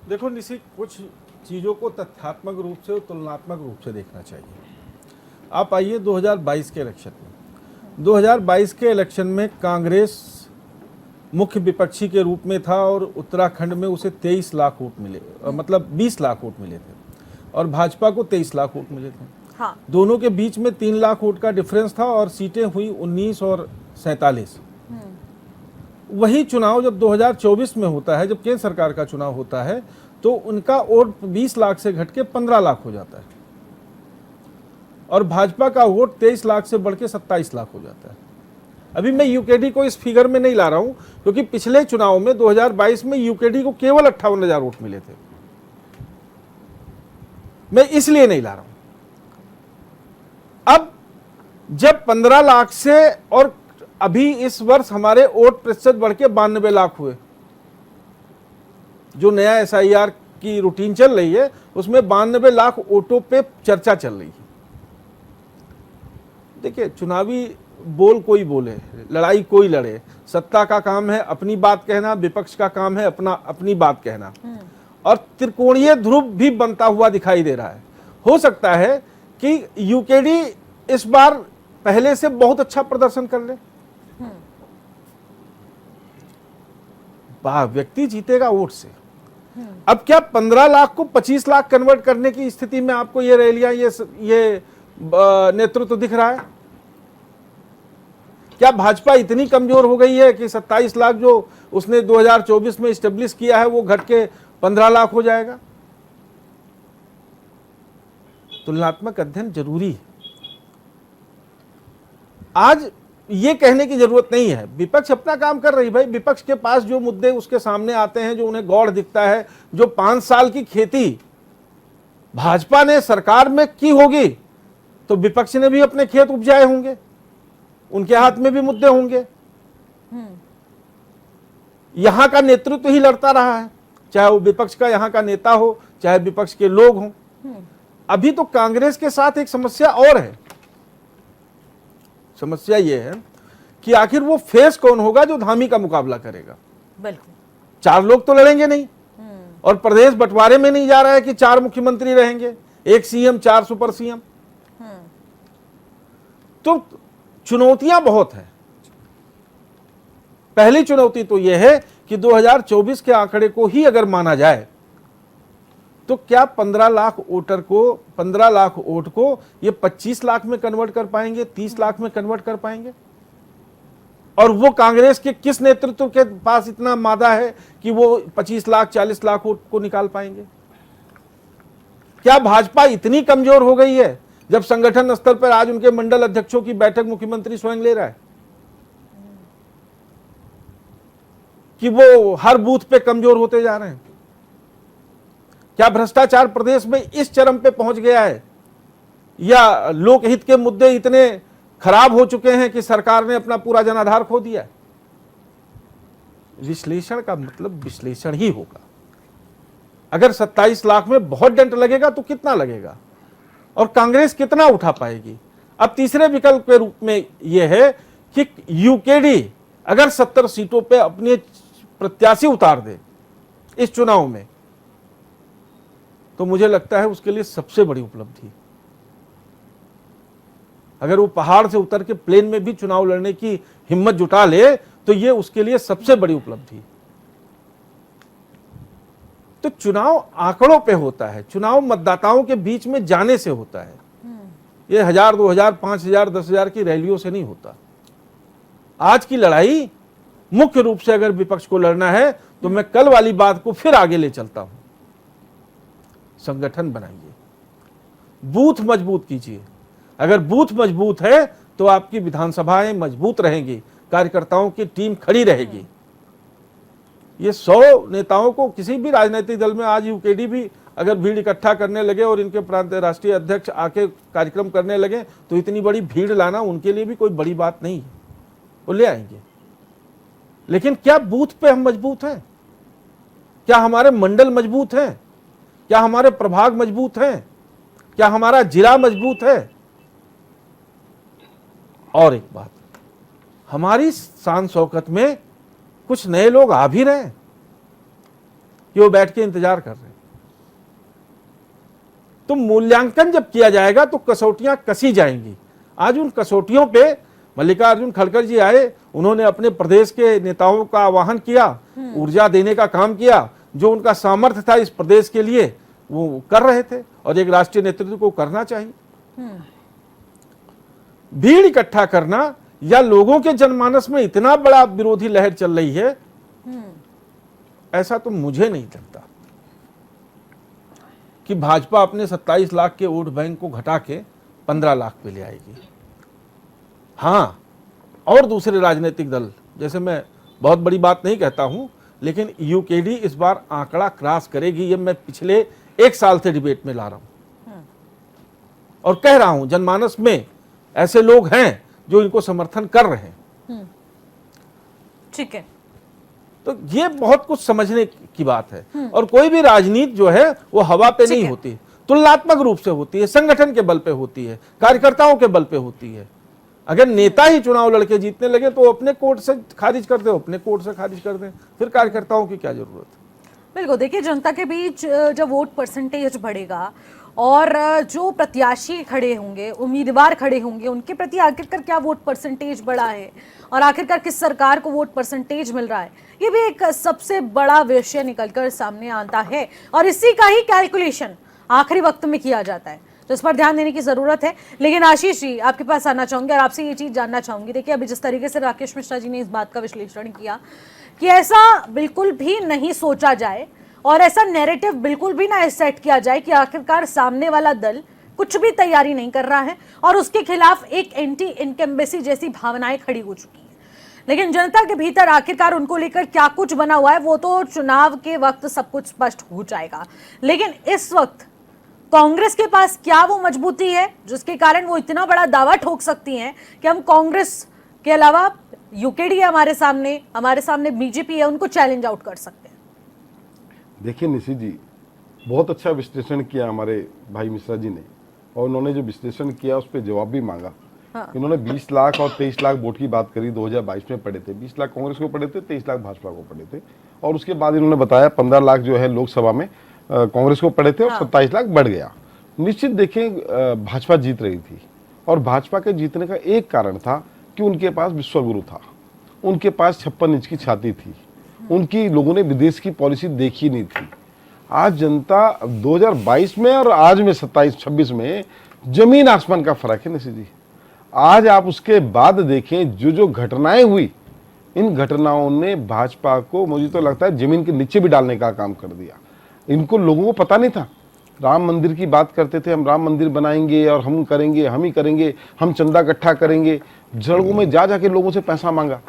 देखो निशी, कुछ चीज़ों को तथ्यात्मक रूप से और तुलनात्मक रूप से देखना चाहिए। आप आइए 2022 के इलेक्शन में। 2022 के इलेक्शन में कांग्रेस मुख्य विपक्षी के रूप में था और उत्तराखंड में उसे 23 लाख वोट मिले, मतलब 20 लाख वोट मिले थे, और भाजपा को 23 लाख वोट मिले थे। हाँ। दोनों के बीच में 3 लाख वोट का डिफरेंस था और सीटें हुई 19 और 47। वही चुनाव जब 2024 में होता है, जब केंद्र सरकार का चुनाव होता है, तो उनका वोट 20 लाख से घट के 15 लाख हो जाता है और भाजपा का वोट 23 लाख से बढ़ के 27 लाख हो जाता है। अभी मैं यूकेडी को इस फिगर में नहीं ला रहा हूं, क्योंकि पिछले चुनाव में 2022 में यूकेडी को केवल 58,000 वोट मिले थे। मैं इसलिए नहीं ला रहा हूं। अब जब 15 लाख से, और अभी इस वर्ष हमारे वोट प्रतिशत बढ़ के 92 लाख हुए, जो नया SIR की रूटीन चल रही है उसमें 92 लाख वोटों पे चर्चा चल रही है। देखिए, चुनावी बोल कोई बोले, लड़ाई कोई लड़े, सत्ता का काम है अपनी बात कहना, विपक्ष का काम है अपनी बात कहना, और त्रिकोणीय ध्रुव भी बनता हुआ दिखाई दे रहा है। हो सकता है कि यूकेडी इस बार पहले से बहुत अच्छा प्रदर्शन कर ले। व्यक्ति जीतेगा वोट से। अब क्या 15 लाख को 25 लाख कन्वर्ट करने की स्थिति में आपको ये रैलियां, ये नेतृत्व दिख रहा है? क्या भाजपा इतनी कमजोर हो गई है कि 27 लाख जो उसने 2024 में स्टेब्लिश किया है वो घट के 15 लाख हो जाएगा? तुलनात्मक अध्ययन जरूरी है। आज ये कहने की जरूरत नहीं है, विपक्ष अपना काम कर रही। भाई, विपक्ष के पास जो मुद्दे उसके सामने आते हैं, जो उन्हें गौड़ दिखता है, जो 5 साल की खेती भाजपा ने सरकार में की होगी, तो विपक्ष ने भी अपने खेत उपजाए होंगे, उनके हाथ में भी मुद्दे होंगे। यहां का नेतृत्व ही लड़ता रहा है, चाहे वो विपक्ष का यहां का नेता हो, चाहे विपक्ष के लोग हों। अभी तो कांग्रेस के साथ एक समस्या और है। समस्या यह है कि आखिर वो फेस कौन होगा जो धामी का मुकाबला करेगा। बिल्कुल, 4 लोग तो लड़ेंगे नहीं, और प्रदेश बंटवारे में नहीं जा रहा है कि 4 मुख्यमंत्री रहेंगे, 1 CM 4 सुपर CM। तो चुनौतियां बहुत है। पहली चुनौती तो यह है कि 2024 के आंकड़े को ही अगर माना जाए तो क्या 15 लाख वोटर को, 15 लाख वोट को ये 25 लाख में कन्वर्ट कर पाएंगे, 30 लाख में कन्वर्ट कर पाएंगे? और वो कांग्रेस के किस नेतृत्व के पास इतना मादा है कि वो 25 लाख 40 लाख वोट को निकाल पाएंगे? क्या भाजपा इतनी कमजोर हो गई है जब संगठन स्तर पर आज उनके मंडल अध्यक्षों की बैठक मुख्यमंत्री स्वयं ले रहा है कि वो हर बूथ पे कमजोर होते जा रहे हैं? क्या भ्रष्टाचार प्रदेश में इस चरम पे पहुंच गया है, या लोकहित के मुद्दे इतने खराब हो चुके हैं कि सरकार ने अपना पूरा जनाधार खो दिया है? विश्लेषण का मतलब विश्लेषण ही होगा। अगर 27 लाख में बहुत डंट लगेगा तो कितना लगेगा, और कांग्रेस कितना उठा पाएगी? अब तीसरे विकल्प के रूप में यह है कि यूकेडी अगर 70 सीटों पे अपने प्रत्याशी उतार दे इस चुनाव में, तो मुझे लगता है उसके लिए सबसे बड़ी उपलब्धि। अगर वो पहाड़ से उतर के प्लेन में भी चुनाव लड़ने की हिम्मत जुटा ले तो ये उसके लिए सबसे बड़ी उपलब्धि। तो चुनाव आंकड़ों पे होता है, चुनाव मतदाताओं के बीच में जाने से होता है। ये 1000, 2000, 5000, 10,000 की रैलियों से नहीं होता। आज की लड़ाई मुख्य रूप से अगर विपक्ष को लड़ना है तो मैं कल वाली बात को फिर आगे ले चलता हूं संगठन बनाइए, बूथ मजबूत कीजिए। अगर बूथ मजबूत है तो आपकी विधानसभाएं मजबूत रहेंगी, कार्यकर्ताओं की टीम खड़ी रहेगी। ये 100 नेताओं को किसी भी राजनीतिक दल में आज यूकेडी भी अगर भीड़ इकट्ठा करने लगे और इनके प्रांत राष्ट्रीय अध्यक्ष आके कार्यक्रम करने लगे तो इतनी बड़ी भीड़ लाना उनके लिए भी कोई बड़ी बात नहीं है, वो ले आएंगे। लेकिन क्या बूथ पे हम मजबूत हैं? क्या हमारे मंडल मजबूत हैं? क्या हमारे प्रभाग मजबूत हैं? क्या हमारा जिला मजबूत है? और एक बात, हमारी शान शौकत में कुछ नए लोग आ भी रहे हैं कि वो बैठ के इंतजार कर रहे हैं। तो मूल्यांकन जब किया जाएगा तो कसौटियां कसी जाएंगी। आज उन कसौटियों पे मल्लिकार्जुन खड़गे जी आए, उन्होंने अपने प्रदेश के नेताओं का आह्वान किया, ऊर्जा देने का काम किया, जो उनका सामर्थ्य था इस प्रदेश के लिए वो कर रहे थे और एक राष्ट्रीय नेतृत्व को करना चाहिए। भीड़ इकट्ठा करना या लोगों के जनमानस में इतना बड़ा विरोधी लहर चल रही है, ऐसा तो मुझे नहीं लगता कि भाजपा अपने 27 लाख के वोट बैंक को घटा के 15 लाख पे ले आएगी। हाँ, और दूसरे राजनीतिक दल, जैसे मैं बहुत बड़ी बात नहीं कहता हूं, लेकिन यूकेडी इस बार आंकड़ा क्रॉस करेगी, ये मैं पिछले 1 साल से डिबेट में ला रहा हूं और कह रहा हूं जनमानस में ऐसे लोग हैं जो इनको समर्थन कर रहे हैं। ठीक है, तो ये बहुत कुछ समझने की बात है। और कोई भी राजनीति जो है वो हवा पे नहीं होती, तुलनात्मक रूप से होती है, संगठन के बल पे होती है, कार्यकर्ताओं के बल पे होती है। अगर नेता ही चुनाव लड़के जीतने लगे तो अपने कोर्ट से खारिज कर दे, अपने कोर्ट से खारिज कर दें, फिर कार्यकर्ताओं की क्या जरूरत है? बिल्कुल। देखिए, जनता के बीच जब वोट परसेंटेज बढ़ेगा और जो प्रत्याशी खड़े होंगे, उम्मीदवार खड़े होंगे, उनके प्रति आखिरकार क्या वोट परसेंटेज बढ़ा है और आखिरकार किस सरकार को वोट परसेंटेज मिल रहा है, ये भी एक सबसे बड़ा विषय निकलकर सामने आता है और इसी का ही कैलकुलेशन आखिरी वक्त में किया जाता है, तो इस पर ध्यान देने की जरूरत है। लेकिन आशीष जी, आपके पास आना चाहूंगी और आपसे ये चीज जानना चाहूंगी। देखिए, अभी जिस तरीके से राकेश मिश्रा जी ने इस बात का विश्लेषण किया कि ऐसा बिल्कुल भी नहीं सोचा जाए और ऐसा नैरेटिव बिल्कुल भी ना सेट किया जाए कि आखिरकार सामने वाला दल कुछ भी तैयारी नहीं कर रहा है और उसके खिलाफ एक एंटी इनकम्बेंसी जैसी भावनाएं खड़ी हो चुकी हैं। लेकिन जनता के भीतर आखिरकार उनको लेकर क्या कुछ बना हुआ है वो तो चुनाव के वक्त सब कुछ स्पष्ट हो जाएगा। लेकिन इस वक्त कांग्रेस के पास क्या वो मजबूती है जिसके कारण वो इतना बड़ा दावा ठोक सकती हैं कि हम कांग्रेस के अलावा यूकेडी है हमारे सामने बीजेपी है, उनको चैलेंज आउट कर सकते हैं? देखिए निशी जी, बहुत अच्छा विश्लेषण किया हमारे भाई मिश्रा जी ने, और उन्होंने जो विश्लेषण किया उस पर जवाब भी मांगा। हाँ। इन्होंने 20 लाख और 23 लाख वोट की बात करी, 2022 में पड़े थे। 20 लाख कांग्रेस को पड़े थे, 23 लाख भाजपा को पड़े थे, और उसके बाद इन्होंने बताया 15 लाख जो है लोकसभा में कांग्रेस को पड़े थे और 27 लाख बढ़ गया। निश्चित देखें, भाजपा जीत रही थी और भाजपा के जीतने का एक कारण था कि उनके पास विश्वगुरु था, उनके पास 56 इंच की छाती थी, उनकी लोगों ने विदेश की पॉलिसी देखी नहीं थी। आज जनता 2022 में और आज में 27-26 में जमीन आसमान का फर्क है निशी जी। आज आप उसके बाद देखें जो घटनाएं हुई, इन घटनाओं ने भाजपा को, मुझे तो लगता है, जमीन के नीचे भी डालने का काम कर दिया। इनको लोगों को पता नहीं था। राम मंदिर की बात करते थे, हम राम मंदिर बनाएंगे और हम करेंगे, हम ही करेंगे, हम चंदा इकट्ठा करेंगे, जड़ों में जा जाके लोगों से पैसा मांगा।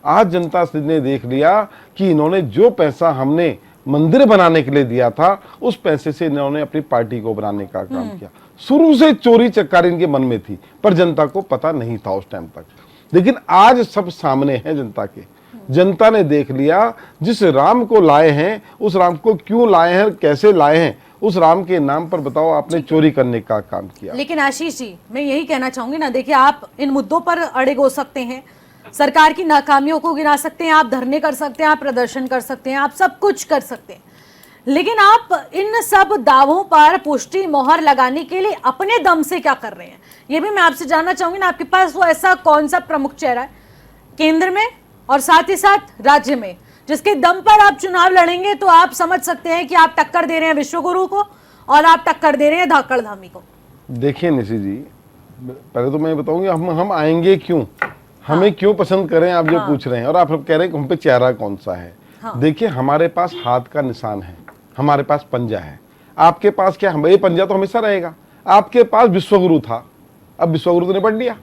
आज जनता ने देख लिया कि इन्होंने जो पैसा हमने मंदिर बनाने के लिए दिया था, उस पैसे से इन्होंने अपनी पार्टी को बनाने का काम किया। शुरू से चोरी चकारी इनके मन में थी, पर जनता को पता नहीं था उस टाइम तक। लेकिन आज सब सामने है जनता के। जनता ने देख लिया, जिस राम को लाए हैं उस राम को क्यों लाए हैं, कैसे लाए हैं, उस राम के नाम पर बताओ आपने चोरी करने का काम किया। लेकिन आशीष जी, मैं यही कहना चाहूंगी ना, देखिए, आप इन मुद्दों पर अड़े हो सकते हैं, सरकार की नाकामियों को गिना सकते हैं, आप धरने कर सकते हैं, आप प्रदर्शन कर सकते हैं, आप सब कुछ कर सकते हैं, लेकिन आप इन सब दावों पर पुष्टि मोहर लगाने के लिए अपने दम से क्या कर रहे हैं, ये भी मैं आपसे जानना चाहूंगी ना। आपके पास वो ऐसा कौन सा प्रमुख चेहरा है केंद्र में और साथ ही साथ राज्य में, जिसके दम पर आप चुनाव लड़ेंगे तो आप समझ सकते हैं कि आप टक्कर दे रहे हैं विश्वगुरु को और आप टक्कर दे रहे हैं धाकड़ धामी को? देखिए निशी जी, पहले तो मैं बताऊंगी हम आएंगे क्यों, हमें क्यों पसंद करें, आप जो पूछ रहे हैं, और आप कह रहे हैं कि हम पे चेहरा कौन सा है। देखिए, हमारे पास हाथ का निशान है, हमारे पास पंजा है। आपके पास क्या, हम ये पंजा तो हमेशा रहेगा। आपके पास विश्वगुरु था, अब विश्वगुरु तो निपट लिया,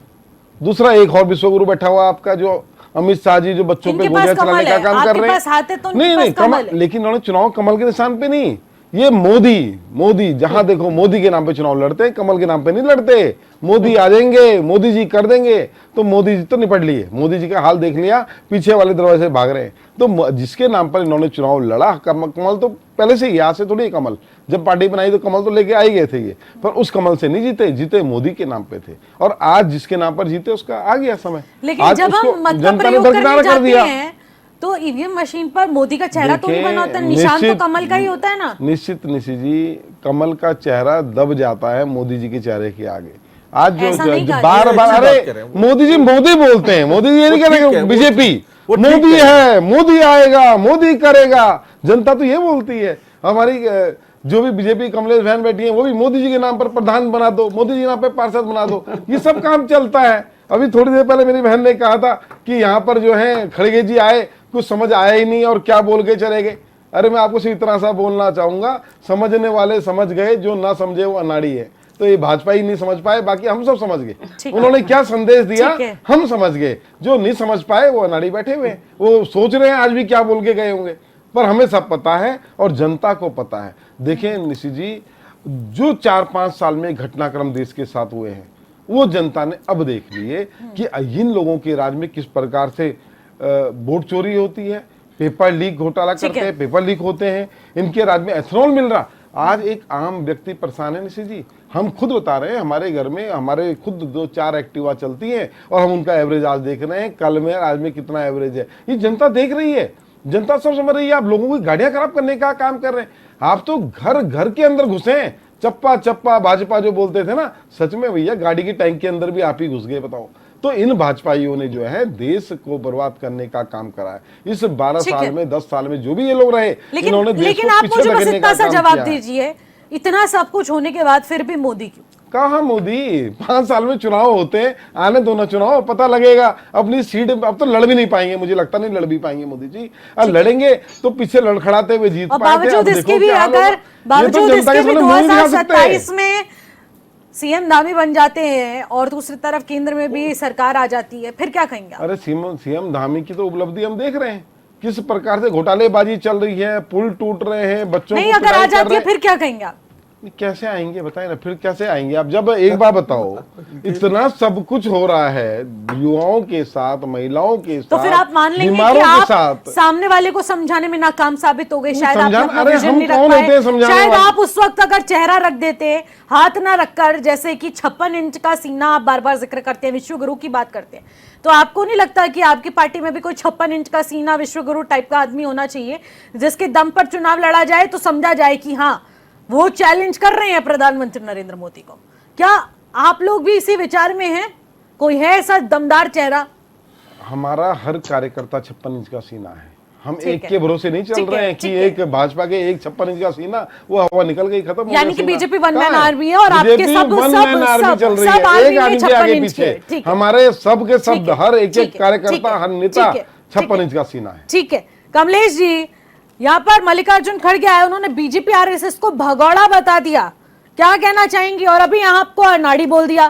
दूसरा एक और विश्वगुरु बैठा हुआ आपका, जो अमित शाह जी, जो बच्चों पे इनके पास गोलियां चलाने कमल का है, काम कर आपके रहे पास हाथ है हैं। तो इनके नहीं पास नहीं कमल कमल, है। लेकिन उन्होंने चुनाव कमल के निशान पे नहीं, ये मोदी जहां देखो मोदी के नाम पे चुनाव लड़ते हैं, कमल के नाम पे नहीं लड़ते। मोदी आ जाएंगे, मोदी जी कर देंगे, तो मोदी जी तो निपट लिए, मोदी जी का हाल देख लिया, पीछे वाले दरवाजे से भाग रहे हैं। तो जिसके नाम पर इन्होंने चुनाव लड़ा, कमल तो पहले से ही, आज से थोड़ी कमल, जब पार्टी बनाई तो कमल तो लेके आई गए थे ये, पर उस कमल से नहीं जीते, जीते मोदी के नाम पे थे। और आज जिसके नाम पर जीते उसका आ गया समय। लेकिन आज जब उसको हम मत का जनता ने प्रयोग दरकिनार करने कर जाते दिया। हैं तो ईवीएम मशीन पर मोदी का चेहरा तो नहीं देखिए, बना होता, निशान तो कमल का ही होता है ना। निश्चित निशी जी, कमल का चेहरा दब जाता है मोदी जी के चेहरे के आगे। आज ऐसा नहीं कहा, बार ये बार, अच्छी अरे बात कह रहे हैं। मोदी जी मोदी बोलते हैं, मोदी जी ये नहीं कह रहे ठीक कि है, बीजेपी वो ठीक मोदी है। है, मोदी आएगा, मोदी करेगा, जनता तो ये बोलती है। हमारी जो भी बीजेपी कमलेश बहन बैठी है, वो भी मोदी जी के नाम पर प्रधान बना दो, मोदी जी के नाम पर पार्षद बना दो, ये सब काम चलता है। अभी थोड़ी देर पहले मेरी बहन ने कहा था कि यहाँ पर जो है खड़गे जी आए, कुछ समझ आया ही नहीं और क्या बोल के चले गए। अरे मैं आपको सिर्फ इतना सा बोलना चाहूंगा, समझने वाले समझ गए, जो ना समझे वो अनाड़ी है। तो ये भाजपा ही नहीं समझ पाए, बाकी हम सब समझ गए। उन्होंने क्या संदेश दिया हम समझ गए, जो नहीं समझ पाए वो अनाड़ी बैठे हुए हैं, वो सोच रहे हैं आज भी क्या बोल के गए होंगे, पर हमें सब पता है और जनता को पता है। देखें निशी जी, जो 4-5 साल में घटनाक्रम देश के साथ हुए हैं, वो जनता ने अब देख लिए कि इन लोगों के राज में किस प्रकार से वोट चोरी होती है, पेपर लीक घोटाला करते हैं, पेपर लीक होते हैं, इनके राज में एथेनॉल मिल रहा। आज एक आम व्यक्ति परेशान है निशी जी, हम खुद बता रहे हैं, हमारे घर में हमारे खुद 2-4 एक्टिवा चलती हैं और हम उनका एवरेज आज देख रहे हैं, कल में आज में कितना एवरेज है, ये जनता देख रही है, जनता सब समझ रही है। आप लोगों की गाड़ियां खराब करने का काम कर रहे हैं, आप तो घर घर के अंदर घुसे हैं। चप्पा चप्पा भाजपा जो बोलते थे ना, सच में भैया गाड़ी की टैंक के अंदर भी आप ही घुस गए, बताओ। तो इन भाजपाइयों ने जो है देश को बर्बाद करने का काम करा है। इस 12 साल में 10 साल में जो भी ये लोग रहे, इन्होंने देश लेकिन को आप पीछे मुझे बस धकेलने इतना का सा काम जवाब किया है। दीजिए, इतना सब कुछ होने के बाद फिर भी मोदी क्यों? कहा मोदी, 5 साल में चुनाव होते हैं, आने दो ना चुनाव, पता लगेगा अपनी सीट। अब तो लड़ भी नहीं पाएंगे, मुझे लगता नहीं लड़ भी पाएंगे मोदी जी। अब लड़ेंगे तो पीछे लड़खड़ाते हुए जीत पाए थे। बावजूद इसके भी अगर बावजूद इसके भी 2027 में सीएम धामी बन जाते हैं और दूसरी तरफ केंद्र में भी सरकार आ जाती है, फिर क्या कहेंगे आप? अरे सीएम धामी की तो उपलब्धि हम देख रहे हैं, किस प्रकार से घोटालेबाजी चल रही है, पुल टूट रहे हैं, बच्चों नहीं, को अगर आ पिटाई कर जाती है रहे हैं। फिर क्या कहेंगे आप? कैसे आएंगे बताए ना, फिर कैसे आएंगे आप? जब एक बार बताओ, इतना सब कुछ हो रहा है युवाओं के साथ, महिलाओं के साथ, तो फिर आप मान लेंगे कि बीमारों के आप साथ सामने वाले को समझाने में नाकाम साबित हो गए, शायद आप समझाना- अपना अरे विजन हम नहीं रख कौन होते हैं पाए, समझाने शायद वाले? आप उस वक्त अगर चेहरा रख देते, हाथ ना रखकर, जैसे कि 56 इंच का सीना आप बार बार जिक्र करते हैं, विश्वगुरु की बात करते हैं, तो आपको नहीं लगता कि आपकी पार्टी में भी कोई 56 इंच का सीना विश्वगुरु टाइप का आदमी होना चाहिए, जिसके दम पर चुनाव लड़ा जाए तो समझा जाए कि हाँ वो चैलेंज कर रहे हैं प्रधानमंत्री नरेंद्र मोदी को? क्या आप लोग भी इसी विचार में हैं? कोई है ऐसा दमदार चेहरा? हमारा हर कार्यकर्ता 56 इंच का सीना है, हम ठीक एक है। के भरोसे नहीं चल ठीक रहे है, हैं कि ठीक है। एक भाजपा के एक 56 इंच का सीना वो हवा निकल गई, खत्म हो यानी गया कि सीना। बीजेपी वन मैन कहाँ है? आर्मी है और आपके बीजेपी सब वन सब मैन आर्मी सब चल रही सब है, आर्मी एक में आदमी के 56 आगे इंच पीछे, के, ठीक है। हमारे सब के ठीक सब है, हर एक ठीक एक है, कार्यकर्ता, ठीक है, हर नेता ठीक है, 56 इंच का सीना है। ठीक है। कमलेश जी, यहाँ पर मल्लिकार्जुन खड़गे आए, उन्होंने बीजेपी आरएसएस को भगौड़ा बता दिया, क्या कहना चाहेंगे? और अभी यहाँ आपको अनाड़ी बोल दिया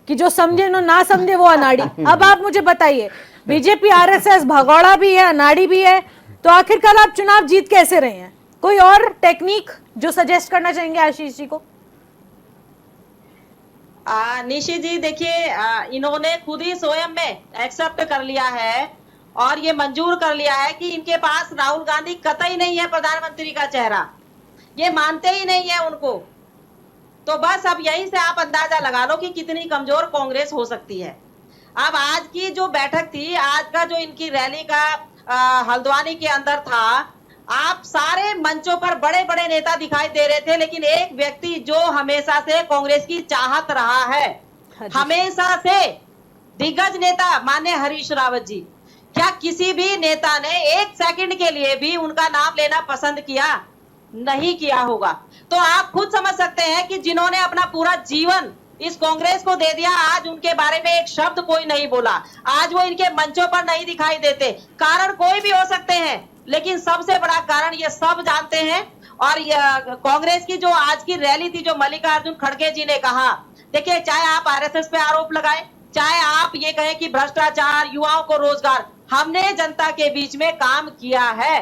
कि जो समझे ना समझे वो अनाड़ी। अब आप मुझे बताइए, बीजेपी आरएसएस भगौड़ा भी है, अनाड़ी भी है, तो आखिरकार आप चुनाव जीत कैसे रहे हैं? कोई और टेक्निक जो सजेस्ट करना चाहेंगे आशीष जी को? निशी जी देखिए, इन्होंने खुद ही स्वयं में एक्सेप्ट कर लिया है और ये मंजूर कर लिया है कि इनके पास राहुल गांधी कतई नहीं है प्रधानमंत्री का चेहरा, ये मानते ही नहीं है उनको। तो बस अब यहीं से आप अंदाजा लगा लो कि कितनी कमजोर कांग्रेस हो सकती है। अब आज की जो बैठक थी, आज का जो इनकी रैली का हल्द्वानी के अंदर था, आप सारे मंचों पर बड़े बड़े नेता दिखाई दे रहे थे, लेकिन एक व्यक्ति जो हमेशा से कांग्रेस की चाहत रहा है, हमेशा से दिग्गज नेता माननीय हरीश रावत जी, क्या किसी भी नेता ने एक सेकंड के लिए भी उनका नाम लेना पसंद किया? नहीं किया होगा। तो आप खुद समझ सकते हैं कि जिन्होंने अपना पूरा जीवन इस कांग्रेस को दे दिया, आज उनके बारे में एक शब्द कोई नहीं बोला, आज वो इनके मंचों पर नहीं दिखाई देते। कारण कोई भी हो सकते हैं, लेकिन सबसे बड़ा कारण ये सब जानते हैं और कांग्रेस की जो आज की रैली थी, जो मल्लिकार्जुन खड़गे जी ने कहा, देखिए चाहे आप आरएसएस पे आरोप लगाए, चाहे आप ये कहें कि भ्रष्टाचार, युवाओं को रोजगार, हमने जनता के बीच में काम किया है।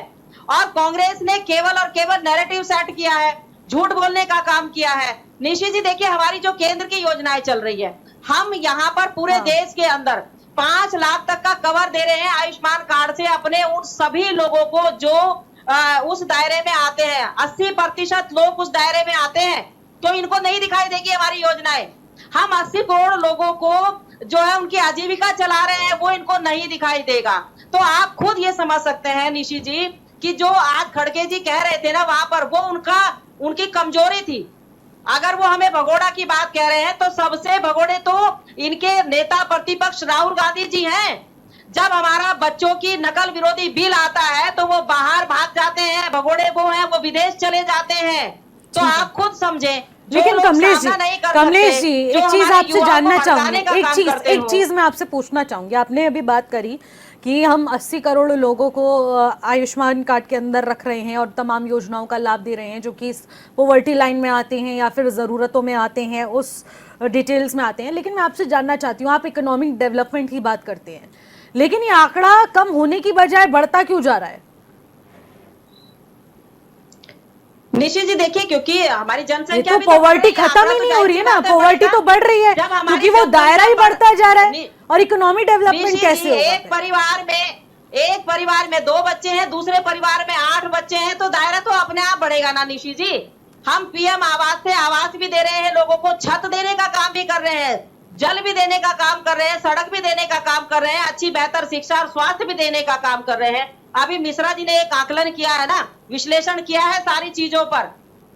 और कांग्रेस ने केवल और केवल नैरेटिव सेट किया है, झूठ बोलने का काम किया है। निशी जी देखिए, हमारी जो केंद्र की योजनाएं चल रही है, हम यहाँ पर पूरे देश के अंदर 5 लाख तक का कवर दे रहे हैं आयुष्मान कार्ड से अपने उन सभी लोगों को जो उस दायरे में आते हैं। 80% लोग उस दायरे में आते हैं, तो इनको नहीं दिखाई देगी हमारी योजनाएं। हम 80 करोड़ लोगों को जो है उनकी आजीविका चला रहे हैं, वो इनको नहीं दिखाई देगा। तो आप खुद ये समझ सकते हैं निशी जी कि जो आज खड़गे जी कह रहे थे ना, वहां पर वो उनकी कमजोरी थी। अगर वो हमें भगोड़ा की बात कह रहे हैं, तो सबसे भगोड़े तो इनके नेता प्रतिपक्ष राहुल गांधी जी हैं। जब हमारा बच्चों की नकल विरोधी बिल आता है, तो वो बाहर भाग जाते हैं, भगोड़े वो हैं, वो विदेश चले जाते हैं। तो आप खुद समझें। लेकिन कमलेश जी एक चीज आपसे जानना चाहूंगी, एक चीज मैं आपसे पूछना चाहूंगी। आपने अभी बात करी कि हम 80 करोड़ लोगों को आयुष्मान कार्ड के अंदर रख रहे हैं और तमाम योजनाओं का लाभ दे रहे हैं जो कि इस पॉवर्टी लाइन में आते हैं या फिर ज़रूरतों में आते हैं, उस डिटेल्स में आते हैं। लेकिन मैं आपसे जानना चाहती हूँ, आप इकोनॉमिक डेवलपमेंट की बात करते हैं, लेकिन ये आंकड़ा कम होने की बजाय बढ़ता क्यों जा रहा है? निशी जी देखिए, क्योंकि हमारी जनसंख्या तो पॉवर्टी खत्म ही नहीं हो रही है ना, पॉवर्टी तो बढ़ रही है क्योंकि वो दायरा ही बढ़ता जा रहा है। और इकोनॉमिक डेवलपमेंट कैसे होगा? एक परिवार में 2 बच्चे हैं, दूसरे परिवार में 8 बच्चे हैं, तो दायरा तो अपने आप बढ़ेगा ना निशी जी। हम पीएम आवास से आवास भी दे रहे हैं, लोगों को छत देने का काम भी कर रहे हैं, जल भी देने का काम कर रहे हैं, सड़क भी देने का काम कर रहे हैं, अच्छी बेहतर शिक्षा और स्वास्थ्य भी देने का काम कर रहे हैं। अभी मिश्रा जी ने एक आकलन किया है ना, विश्लेषण किया है सारी चीजों पर,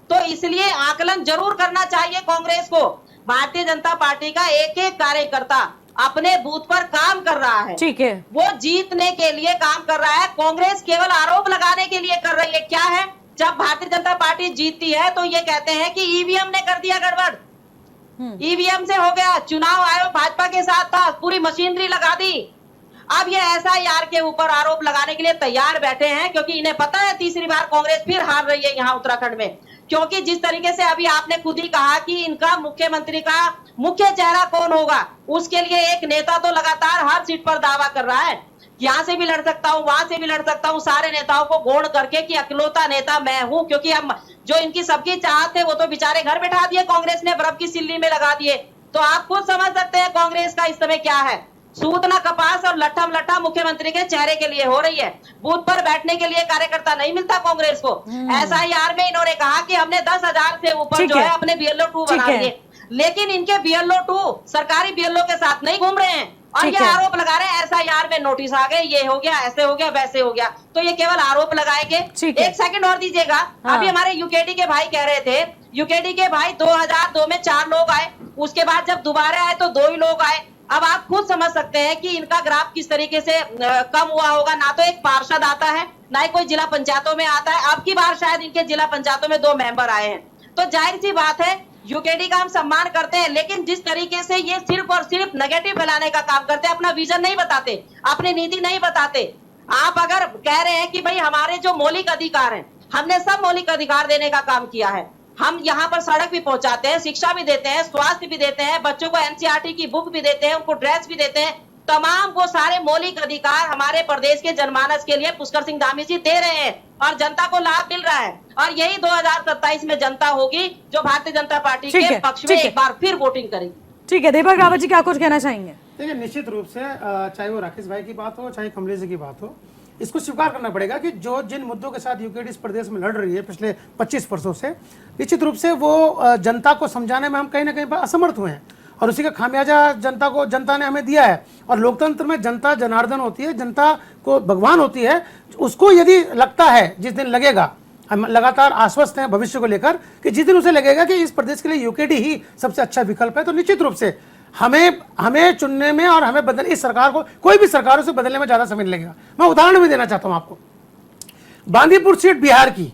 तो इसलिए आकलन जरूर करना चाहिए कांग्रेस को। भारतीय जनता पार्टी का एक एक कार्यकर्ता अपने बूथ पर काम कर रहा है, ठीक है, वो जीतने के लिए काम कर रहा है। कांग्रेस केवल आरोप लगाने के लिए कर रही है। क्या है, जब भारतीय जनता पार्टी जीतती है तो ये कहते हैं कि ईवीएम ने कर दिया गड़बड़, ईवीएम से हो गया, चुनाव आयोग भाजपा के साथ था, पूरी मशीनरी लगा दी। अब ये एसआईआर के ऊपर आरोप लगाने के लिए तैयार बैठे हैं, क्योंकि इन्हें पता है तीसरी बार कांग्रेस फिर हार रही है यहाँ उत्तराखंड में। क्योंकि जिस तरीके से अभी आपने खुद ही कहा कि इनका मुख्यमंत्री का मुख्य चेहरा कौन होगा, उसके लिए एक नेता तो लगातार हर सीट पर दावा कर रहा है, यहाँ से भी लड़ सकता हूँ, वहां से भी लड़ सकता हूँ, सारे नेताओं को गोड़ करके कि अकेलौता नेता मैं हूँ। क्योंकि हम जो इनकी सबकी चाहत थे वो तो बेचारे घर बैठा दिए, कांग्रेस ने बर्फ की सिल्ली में लगा दिए। तो आप खुद समझ सकते हैं कांग्रेस का इस समय क्या है। सूतना कपास और लट्ठम लट्ठा मुख्यमंत्री के चेहरे के लिए हो रही है। बूथ पर बैठने के लिए कार्यकर्ता नहीं मिलता कांग्रेस को। एसआईआर में इन्होंने कहा कि हमने 10,000 से ऊपर जो है अपने BLO 2 बना दिए, लेकिन इनके BLO 2 सरकारी BLO के साथ नहीं घूम रहे हैं और ये आरोप लगा रहे हैं एसआईआर में नोटिस आ गए, ये हो गया, ऐसे हो गया, वैसे हो गया। तो ये केवल आरोप लगाएंगे। एक सेकंड और दीजिएगा। अभी हमारे यूकेडी के भाई कह रहे थे, यूकेडी के भाई 2002 में 4 लोग आए, उसके बाद जब दोबारा आए तो 2 ही लोग आए। अब आप खुद समझ सकते हैं कि इनका ग्राफ किस तरीके से कम हुआ होगा। ना तो एक पार्षद आता है, ना ही कोई जिला पंचायतों में आता है। अब की बार शायद इनके जिला पंचायतों में 2 मेंबर आए हैं। तो जाहिर सी बात है यूकेडी का हम सम्मान करते हैं, लेकिन जिस तरीके से ये सिर्फ और सिर्फ नेगेटिव फैलाने का काम करते हैं, अपना विजन नहीं बताते, अपनी नीति नहीं बताते। आप अगर कह रहे हैं कि भाई हमारे जो मौलिक अधिकार हैं, हमने सब मौलिक अधिकार देने का काम किया है, हम यहाँ पर सड़क भी पहुंचाते हैं, शिक्षा भी देते हैं, स्वास्थ्य भी देते हैं, बच्चों को एनसीईआरटी की बुक भी देते हैं, उनको ड्रेस भी देते हैं, तमाम वो सारे मौलिक अधिकार हमारे प्रदेश के जनमानस के लिए पुष्कर सिंह धामी जी दे रहे हैं और जनता को लाभ मिल रहा है। और यही 2027 में जनता होगी जो भारतीय जनता पार्टी के पक्ष में एक बार फिर वोटिंग करेगी। ठीक है, दीपक रावत जी क्या कुछ कहना चाहेंगे? देखिए, निश्चित रूप से चाहे वो राकेश भाई की बात हो, चाहे कमलेश जी की बात हो, इसको स्वीकार करना पड़ेगा कि जो जिन मुद्दों के साथ यूकेडी इस प्रदेश में लड़ रही है पिछले 25 वर्षों से, निश्चित रूप से वो जनता को समझाने में हम कहीं ना कहीं असमर्थ हुए हैं और उसी का खामियाजा जनता ने हमें दिया है। और लोकतंत्र में जनता जनार्दन होती है, जनता को भगवान होती है। उसको यदि लगता है, जिस दिन लगेगा, हम लगातार आश्वस्त हैं भविष्य को लेकर कि जिस दिन उसे लगेगा कि इस प्रदेश के लिए यूकेडी ही सबसे अच्छा विकल्प है, तो निश्चित रूप से हमें चुनने में और हमें बदलने, इस सरकार को, कोई भी सरकारों से बदलने में ज़्यादा समय नहीं लगेगा। मैं उदाहरण भी देना चाहता हूं आपको। बांदीपुर सीट बिहार की,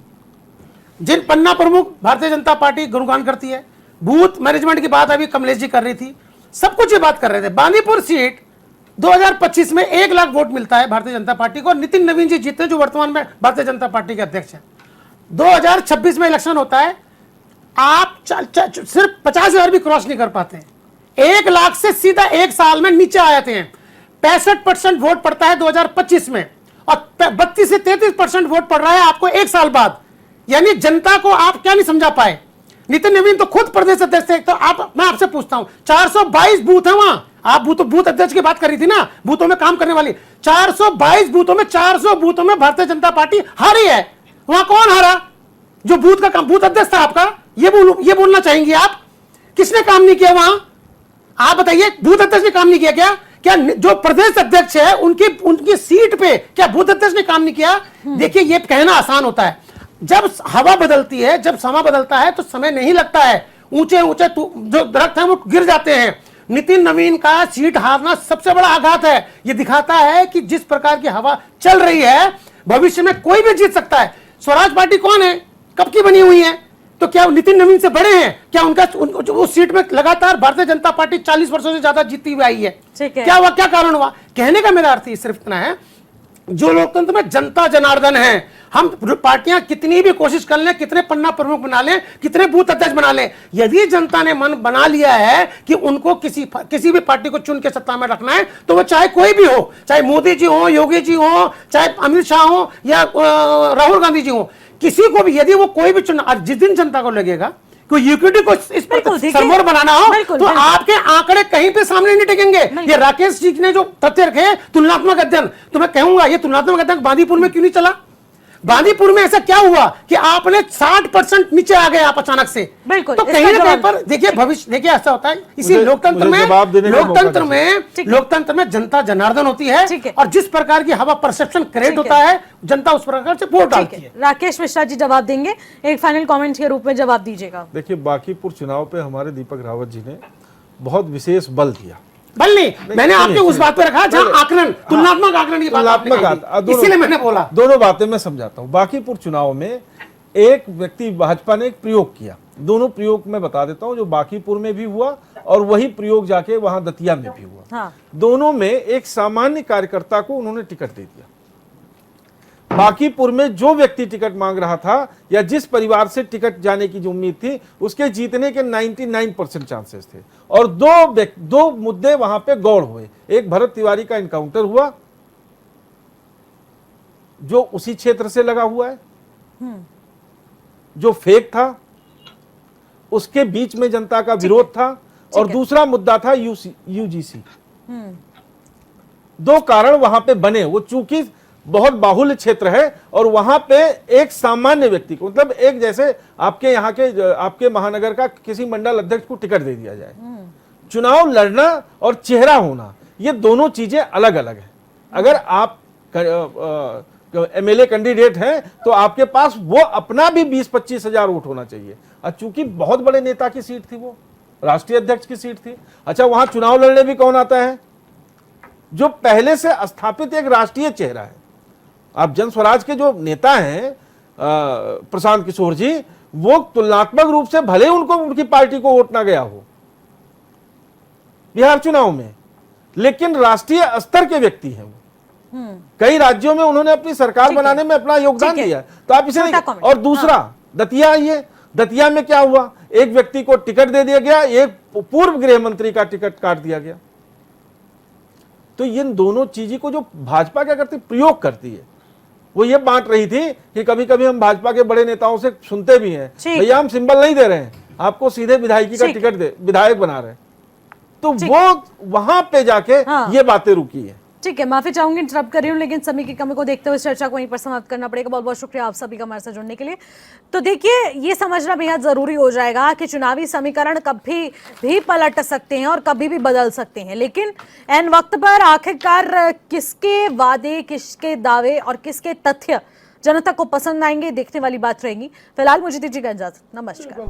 जिन पन्ना प्रमुख भारतीय जनता पार्टी गुणगान करती है, बूथ मैनेजमेंट की बात अभी कमलेश जी कर रही थी, सब कुछ ये बात कर रहे थे। बांदीपुर सीट 2025 में 1 लाख वोट मिलता है भारतीय जनता पार्टी को, नितिन नवीन जी जीते जो वर्तमान में भारतीय जनता पार्टी के अध्यक्ष हैं। 2026 में इलेक्शन होता है, आप सिर्फ 50,000 भी क्रॉस नहीं कर पाते। 1 लाख से सीधा 1 साल में नीचे आ जाते हैं। 65% वोट पड़ता है 2025 में और 32 से 33% वोट पड़ रहा है आपको 1 साल बाद। यानी जनता को आप क्या नहीं समझा पाए। नितिन नवीन तो खुद प्रदेश अध्यक्ष थे। तो मैं आपसे पूछता हूं, 422 बूथ है वहां, आप बूथ अध्यक्ष की बात करी थी ना, बूथों में काम करने वाली। 422 बूथों में 400 बूथों में भारतीय जनता पार्टी हारी है। वहां कौन हारा? जो बूथ का काम, बूथ अध्यक्ष था आपका। ये बोलना चाहेंगे आप? किसने काम नहीं किया वहां? आप बताइए, बूथ अध्यक्ष ने काम नहीं किया क्या? क्या जो प्रदेश अध्यक्ष है उनकी सीट पे क्या बूथ अध्यक्ष ने काम नहीं किया? देखिए, ये कहना आसान होता है। जब हवा बदलती है, जब समय बदलता है तो समय नहीं लगता है। ऊंचे ऊंचे जो दरख्त हैं वो गिर जाते हैं। नितिन नवीन का सीट हारना सबसे बड़ा आघात है। ये दिखाता है कि जिस प्रकार की हवा चल रही है, भविष्य में कोई भी जीत सकता है। स्वराज पार्टी कौन है? कब की बनी हुई है? तो क्या नितिन नवीन से बड़े हैं? क्या उस सीट में लगातार भारतीय जनता पार्टी 40 वर्षों से ज्यादा जीतती हुई आई है? क्या हुआ? क्या कारण हुआ? कहने का मेरा अर्थ सिर्फ इतना है, जो लोकतंत्र में जनता जनार्दन है, हम पार्टियां कितनी भी कोशिश कर लें, कितने पन्ना प्रमुख बना लें, कितने बूथ अध्यक्ष बना लें, यदि जनता ने मन बना लिया है कि उनको किसी भी पार्टी को चुन के सत्ता में रखना है, तो वो चाहे कोई भी हो, चाहे मोदी जी हो, योगी जी हो, चाहे अमित शाह हो या राहुल गांधी जी हो, किसी को भी, यदि वो कोई भी चुना, जिस दिन जनता को लगेगा कोई यूक्लिडी को इस पर सरमोर बनाना हो, तो आपके आंकड़े कहीं पे सामने नहीं टिकेंगे। ये राकेश जी ने जो तथ्य रखे, तुलनात्मक अध्ययन, तो मैं कहूंगा ये तुलनात्मक अध्ययन बांदीपुर में क्यों नहीं चला? बांदीपुर में ऐसा क्या हुआ कि आपने 60% नीचे आ गए आप अचानक से? बिल्कुल। तो कहीं ना कहीं पर देखिए, भविष्य देखिए ऐसा होता है। इसी लोकतंत्र में जनता जनार्दन होती है, और जिस प्रकार की हवा परसेप्शन क्रिएट होता है, जनता उस प्रकार से वोट डालती है। राकेश मिश्रा जी जवाब देंगे, एक फाइनल कमेंट के रूप में जवाब दीजिएगा। देखिए, बांकीपुर चुनाव पे हमारे दीपक रावत जी ने बहुत विशेष बल दिया। बल नहीं, मैंने आपके उस बात पे रखा जहां आकलन, तुलनात्मक आकलन की बात, इसीलिए मैंने बोला। दोनों बातें मैं समझाता हूं। बांकीपुर चुनाव में एक व्यक्ति, भाजपा ने एक प्रयोग किया। दोनों प्रयोग मैं बता देता हूं, जो बांकीपुर में भी हुआ और वही प्रयोग जाके वहां दतिया में भी हुआ। हाँ। दोनों में एक सामान्य कार्यकर्ता को उन्होंने टिकट दे दिया। बांकीपुर में जो व्यक्ति टिकट मांग रहा था या जिस परिवार से टिकट जाने की जो उम्मीद थी, उसके जीतने के 99% चांसेस थे। और दो मुद्दे वहां पे गौड़ हुए। एक, भरत तिवारी का इनकाउंटर हुआ जो उसी क्षेत्र से लगा हुआ है, जो फेक था, उसके बीच में जनता का विरोध था। और दूसरा मुद्दा था यूजीसी। दो कारण वहां पे बने। वो चूंकि बहुत बाहुल्य क्षेत्र है और वहां पे एक सामान्य व्यक्ति को, मतलब एक जैसे आपके यहाँ के, आपके महानगर का किसी मंडल अध्यक्ष को टिकट दे दिया जाए। चुनाव लड़ना और चेहरा होना, ये दोनों चीजें अलग अलग हैं। अगर आप एमएलए कैंडिडेट हैं तो आपके पास वो अपना भी 20-25 हजार वोट होना चाहिए। और चूंकि बहुत बड़े नेता की सीट थी, वो राष्ट्रीय अध्यक्ष की सीट थी। अच्छा, वहां चुनाव लड़ने भी कौन आता है? जो पहले से स्थापित एक राष्ट्रीय चेहरा है। आप जन स्वराज के जो नेता हैं प्रशांत किशोर जी, वो तुलनात्मक रूप से भले उनको उनकी पार्टी को वोट ना गया हो बिहार चुनाव में, लेकिन राष्ट्रीय स्तर के व्यक्ति हैं वो। कई राज्यों में उन्होंने अपनी सरकार बनाने में अपना योगदान दिया। तो आप इसे नहीं। और दूसरा, दतिया आइए, दतिया में क्या हुआ? एक व्यक्ति को टिकट दे दिया गया, एक पूर्व गृह मंत्री का टिकट काट दिया गया। तो इन दोनों चीजों को जो भाजपा क्या करती, प्रयोग करती है, वो ये बांट रही थी कि कभी कभी हम भाजपा के बड़े नेताओं से सुनते भी हैं, भैया हम सिंबल नहीं दे रहे हैं, आपको सीधे विधायकी का टिकट दे, विधायक बना रहे हैं। तो वो वहां पे जाके ये बातें रुकी है। ठीक है, माफी चाहूंगी इंटरप्ट कर रही हूँ, लेकिन समय की कमी को देखते हुए चर्चा को वहीं पर समाप्त करना पड़ेगा। बहुत बहुत शुक्रिया आप सभी का हमारे साथ जुड़ने के लिए। तो देखिए, ये समझना बेहद जरूरी हो जाएगा कि चुनावी समीकरण कभी भी पलट सकते हैं और कभी भी बदल सकते हैं, लेकिन एन वक्त पर आखिरकार किसके वादे, किसके दावे और किसके तथ्य जनता को पसंद आएंगे, देखने वाली बात रहेगी। फिलहाल मुझे दीजिएगा इजाजत। नमस्कार।